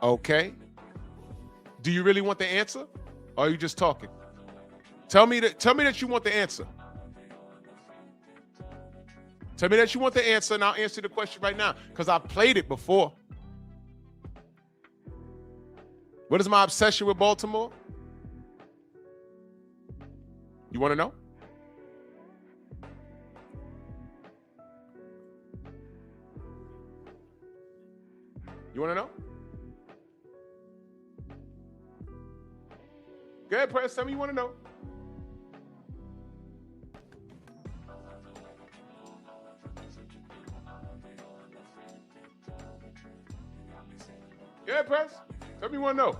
Okay. Do you really want the answer? Or are you just talking? Tell me that you want the answer. Tell me that you want the answer, and I'll answer the question right now, because I played it before. What is my obsession with Baltimore? You want to know? You want to know? Go ahead, press. Tell me you want to know. Go ahead, press. Tell me you want to know.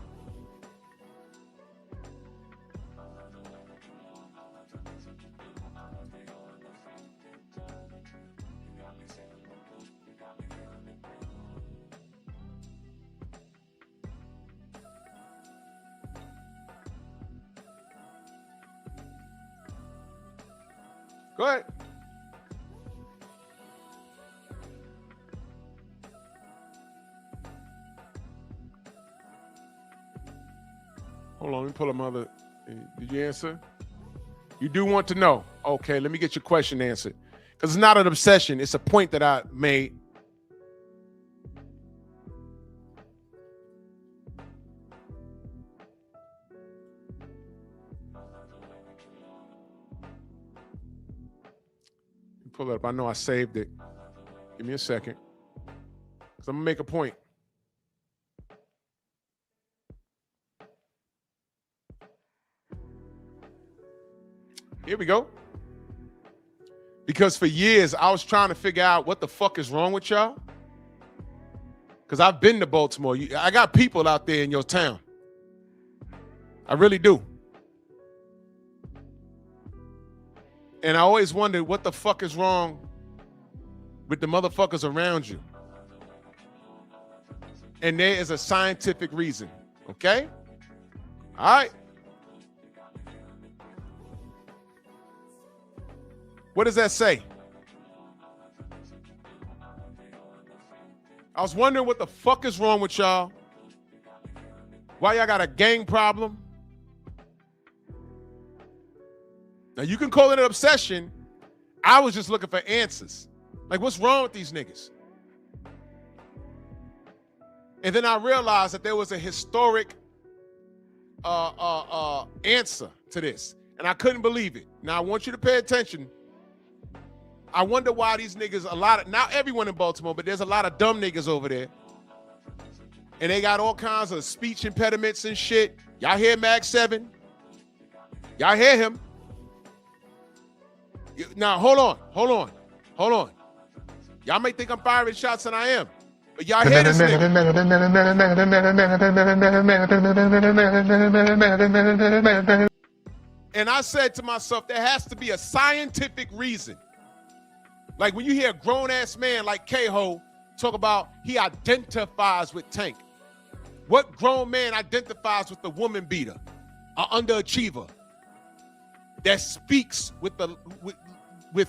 Go ahead. Hold on, let me pull up my other. Did you answer? You do want to know. Okay, let me get your question answered. Because it's not an obsession. It's a point that I made. Pull it up. I know I saved it. Give me a second. Because I'm going to make a point. Here we go. Because for years, I was trying to figure out what the fuck is wrong with y'all. Because I've been to Baltimore. I got people out there in your town. I really do. And I always wondered what the fuck is wrong with the motherfuckers around you. And there is a scientific reason. Okay? All right. What does that say? I was wondering what the fuck is wrong with y'all. Why y'all got a gang problem? Now, you can call it an obsession. I was just looking for answers. Like, what's wrong with these niggas? And then I realized that there was a historic answer to this. And I couldn't believe it. Now, I want you to pay attention. I wonder why these niggas, not everyone in Baltimore, but there's a lot of dumb niggas over there. And they got all kinds of speech impediments and shit. Y'all hear Mag 7? Y'all hear him? Now, hold on. Y'all may think I'm firing shots, and I am. But y'all hear this nigga. And I said to myself, there has to be a scientific reason. Like when you hear a grown-ass man like K-Ho talk about he identifies with Tank. What grown man identifies with the woman beater, an underachiever that speaks with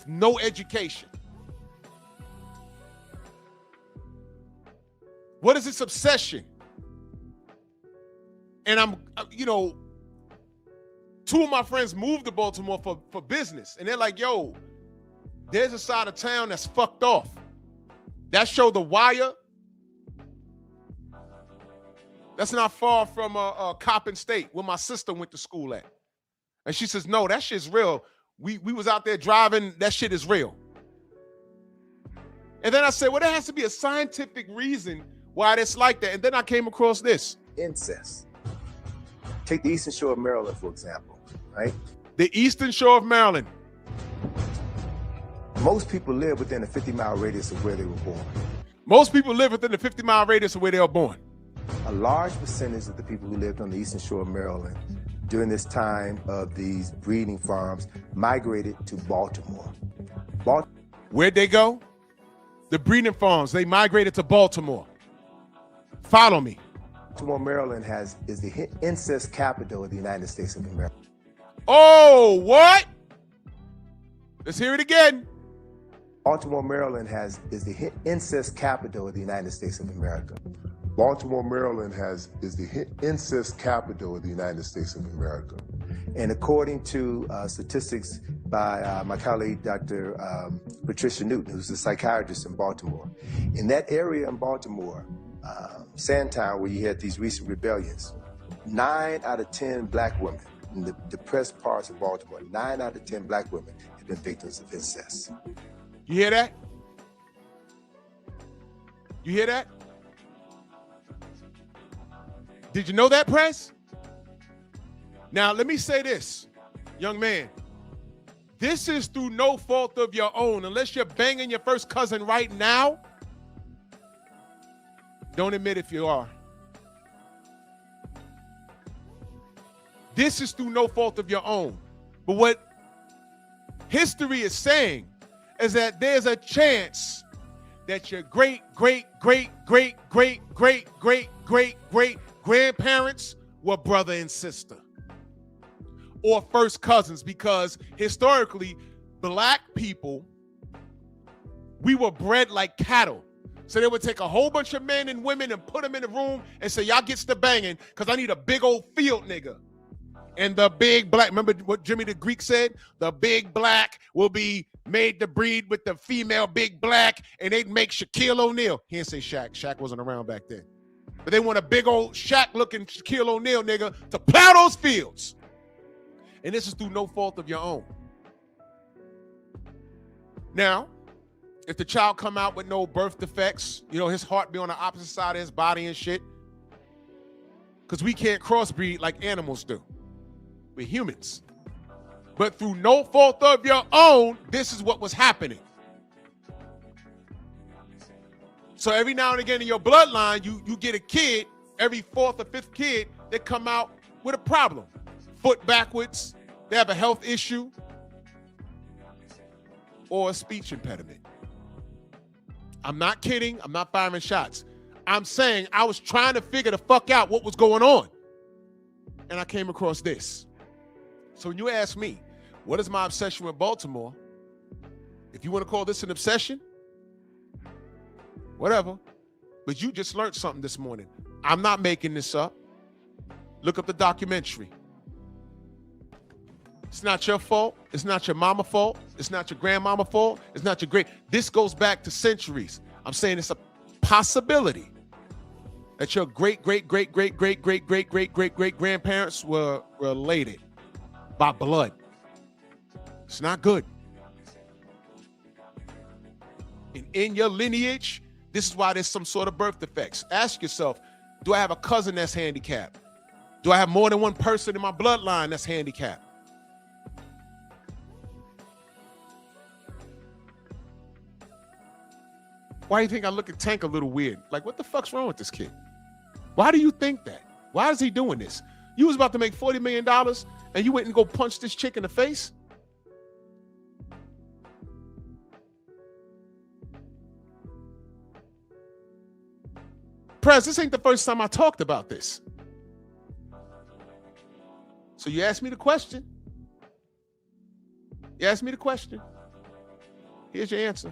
no education? What is this obsession? And I'm, two of my friends moved to Baltimore for business. And they're like, yo, there's a side of town that's fucked off. That show The Wire. That's not far from Coppin State, where my sister went to school at. And she says, no, that shit's real. We was out there driving. That shit is real. And then I said, well, there has to be a scientific reason why it's like that. And then I came across this. Incest. Take the Eastern Shore of Maryland, for example, right? The Eastern Shore of Maryland. Most people live within a 50-mile radius of where they were born. Most people live within the 50-mile radius of where they were born. A large percentage of the people who lived on the Eastern Shore of Maryland during this time of these breeding farms migrated to Baltimore. Where'd they go? The breeding farms. They migrated to Baltimore. Follow me. Baltimore, Maryland is the incest capital of the United States of America. Oh, what? Let's hear it again. Baltimore, Maryland is the incest capital of the United States of America. Baltimore, Maryland is the incest capital of the United States of America. And according to statistics by my colleague, Dr. Patricia Newton, who's a psychiatrist in Baltimore, in that area in Baltimore, Sandtown, where you had these recent rebellions, 9 out of 10 black women in the depressed parts of Baltimore, 9 out of 10 black women have been victims of incest. You hear that? You hear that? Did you know that, Press? Now, let me say this, young man. This is through no fault of your own. Unless you're banging your first cousin right now, don't admit if you are. This is through no fault of your own. But what history is saying is that there's a chance that your great, great, great, great, great, great, great, great, great grandparents were brother and sister or first cousins, because historically black people, we were bred like cattle. So they would take a whole bunch of men and women and put them in the room and say, y'all gets to banging because I need a big old field nigga. And the big black, remember what Jimmy the Greek said? The big black will be made to breed with the female big black, and they'd make Shaquille O'Neal. He didn't say Shaq. Shaq wasn't around back then. But they want a big old Shaq-looking Shaquille O'Neal nigga to plow those fields. And this is through no fault of your own. Now, if the child come out with no birth defects, you know, his heart be on the opposite side of his body and shit, because we can't crossbreed like animals do. We're humans. But through no fault of your own, this is what was happening. So every now and again in your bloodline, you get a kid, every fourth or fifth kid, they come out with a problem. Foot backwards, they have a health issue, or a speech impediment. I'm not kidding. I'm not firing shots. I'm saying I was trying to figure the fuck out what was going on. And I came across this. So when you ask me, what is my obsession with Baltimore? If you want to call this an obsession, whatever. But you just learned something this morning. I'm not making this up. Look up the documentary. It's not your fault. It's not your mama's fault. It's not your grandmama's fault. It's not your great. This goes back to centuries. I'm saying it's a possibility that your great grandparents were related by blood. It's not good. And in your lineage, this is why there's some sort of birth defects. Ask yourself, do I have a cousin that's handicapped? Do I have more than one person in my bloodline that's handicapped? Why do you think I look at Tank a little weird? Like, what the fuck's wrong with this kid? Why do you think that? Why is he doing this? You was about to make $40 million and you went and go punch this chick in the face? Prez, this ain't the first time I talked about this. So you asked me the question. You asked me the question. Here's your answer.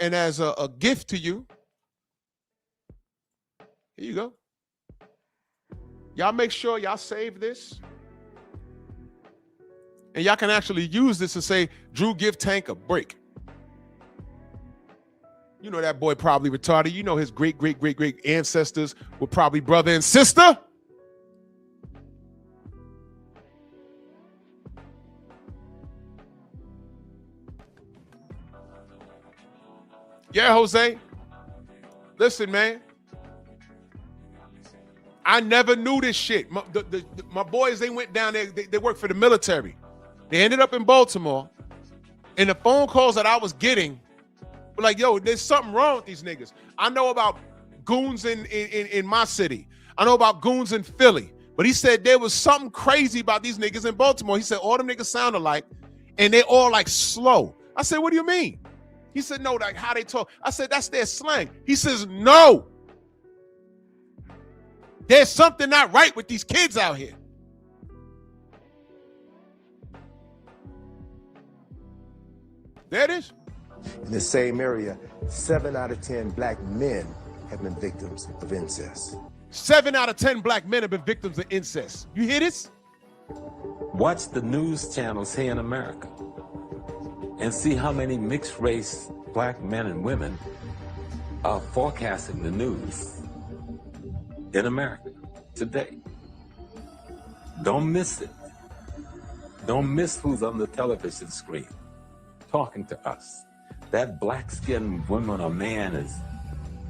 And as a gift to you, here you go. Y'all make sure y'all save this. And y'all can actually use this to say, Drew, give Tank a break. You know that boy probably retarded. You know his great ancestors were probably brother and sister. Yeah, Jose. Listen, man. I never knew this shit. My boys, they went down there. They worked for the military. They ended up in Baltimore. And the phone calls that I was getting were like, yo, there's something wrong with these niggas. I know about goons in my city. I know about goons in Philly. But he said there was something crazy about these niggas in Baltimore. He said all them niggas sound alike. And they all like slow. I said, what do you mean? He said, no, like how they talk. I said, that's their slang. He says, no. There's something not right with these kids out here. There it is. In the same area, 7 out of 10 black men have been victims of incest. 7 out of 10 black men have been victims of incest. You hear this? Watch the news channels here in America and see how many mixed race black men and women are forecasting the news in America today. Don't miss it. Don't miss who's on the television screen talking to us. That black-skinned woman or man is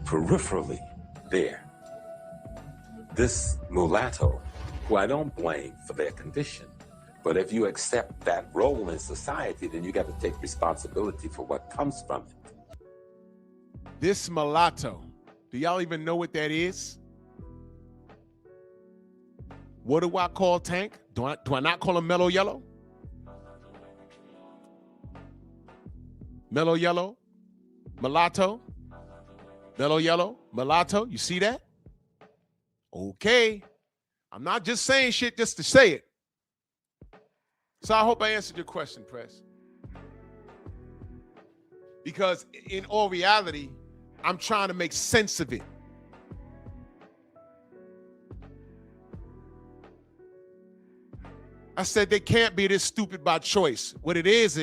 peripherally there. This mulatto, who I don't blame for their condition, but if you accept that role in society, then you got to take responsibility for what comes from it. This mulatto, do y'all even know what that is? What do I call Tank? Do I not call him Mellow Yellow? Mellow Yellow, mulatto, Mellow Yellow, mulatto. You see that? Okay. I'm not just saying shit just to say it. So I hope I answered your question, Press. Because in all reality, I'm trying to make sense of it. I said they can't be this stupid by choice. What it is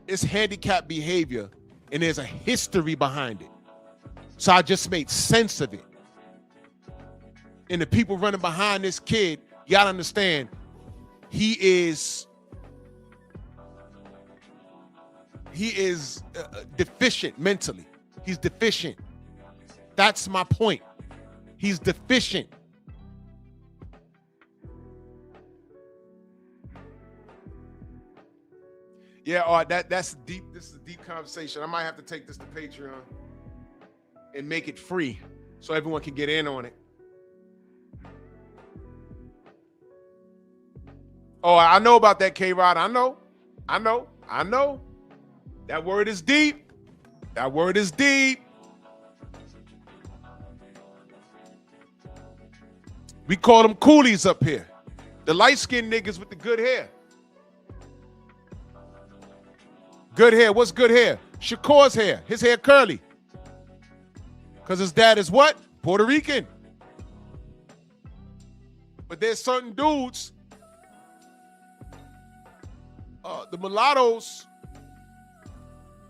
it's handicapped behavior, and there's a history behind it. So I just made sense of it. And the people running behind this kid, you gotta understand, he is deficient mentally. He's deficient. That's my point. He's deficient. Yeah, all right, that's deep. This is a deep conversation. I might have to take this to Patreon and make it free so everyone can get in on it. Oh, I know about that, K-Rod. I know. That word is deep. That word is deep. We call them coolies up here. The light-skinned niggas with the good hair. Good hair. What's good hair? Shakur's hair. His hair curly. Because his dad is what? Puerto Rican. But there's certain dudes, the mulattoes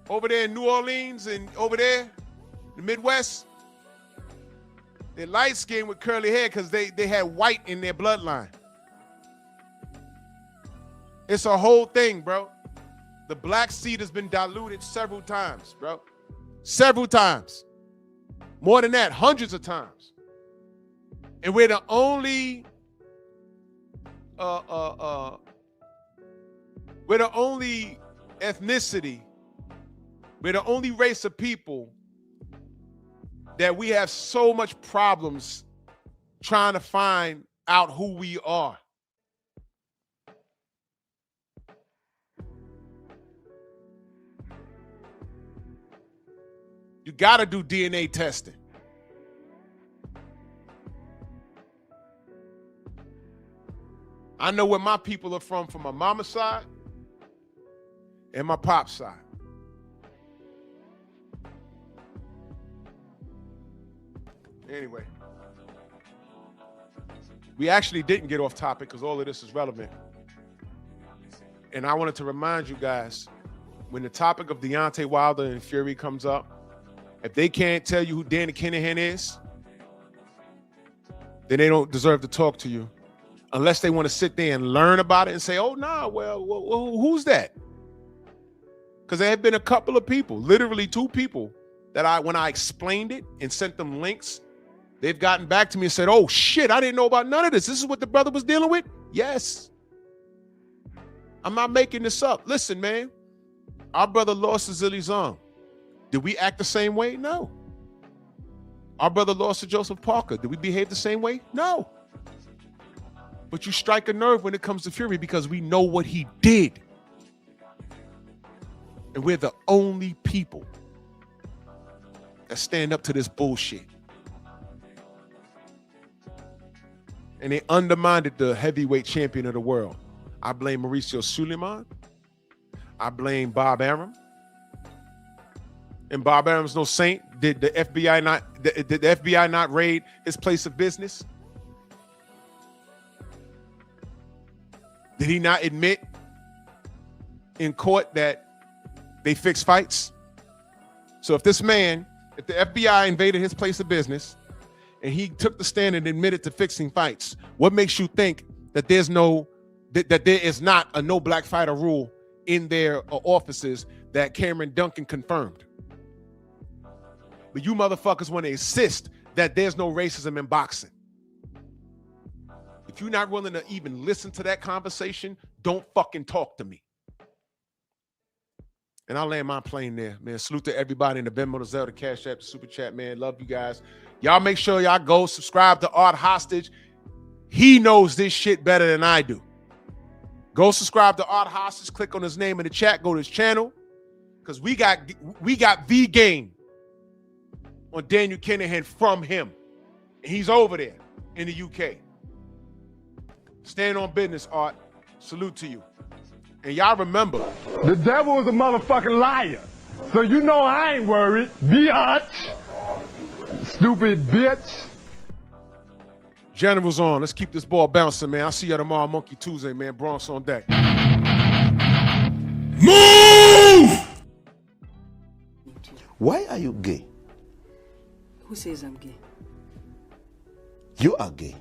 over there in New Orleans and over there, the Midwest, they're light-skinned with curly hair because they had white in their bloodline. It's a whole thing, bro. The black seed has been diluted several times, bro. Several times. More than that, hundreds of times. And we're the only ethnicity, we're the only race of people that we have so much problems trying to find out who we are. You got to do DNA testing. I know where my people are from my mama's side and my pop's side. Anyway, we actually didn't get off topic because all of this is relevant. And I wanted to remind you guys, when the topic of Deontay Wilder and Fury comes up, if they can't tell you who Danny Kinahan is, then they don't deserve to talk to you. Unless they want to sit there and learn about it and say, oh, nah, well, who's that? Because there have been a couple of people, literally 2 people, that when I explained it and sent them links, they've gotten back to me and said, oh, shit, I didn't know about none of this. This is what the brother was dealing with? Yes. I'm not making this up. Listen, man, our brother lost to Zilly Zong. Did we act the same way? No. Our brother lost to Joseph Parker. Did we behave the same way? No. But you strike a nerve when it comes to Fury because we know what he did. And we're the only people that stand up to this bullshit. And they undermined the heavyweight champion of the world. I blame Mauricio Suleiman. I blame Bob Arum. And Bob Arum's no saint. Did the FBI not raid his place of business? Did he not admit in court that they fix fights? So if the FBI invaded his place of business and he took the stand and admitted to fixing fights, what makes you think that there is not a no black fighter rule in their offices that Cameron Duncan confirmed? But you motherfuckers want to insist that there's no racism in boxing. If you're not willing to even listen to that conversation, don't fucking talk to me. And I'll land my plane there, man. Salute to everybody in the Venmo, the Zelda, Cash App, the Super Chat, man. Love you guys. Y'all make sure y'all go subscribe to Art Hostage. He knows this shit better than I do. Go subscribe to Art Hostage. Click on his name in the chat. Go to his channel. Because we got the game on Daniel Kinahan from him. And he's over there in the UK. Stand on business, Art. Salute to you. And y'all remember, The devil is a motherfucking liar. So you know I ain't worried. Biatch. Stupid bitch. General's on. Let's keep this ball bouncing, man. I'll see you tomorrow, Monkey Tuesday, man. Bronx on deck. Move! Why are you gay? Who says I'm gay? You are gay.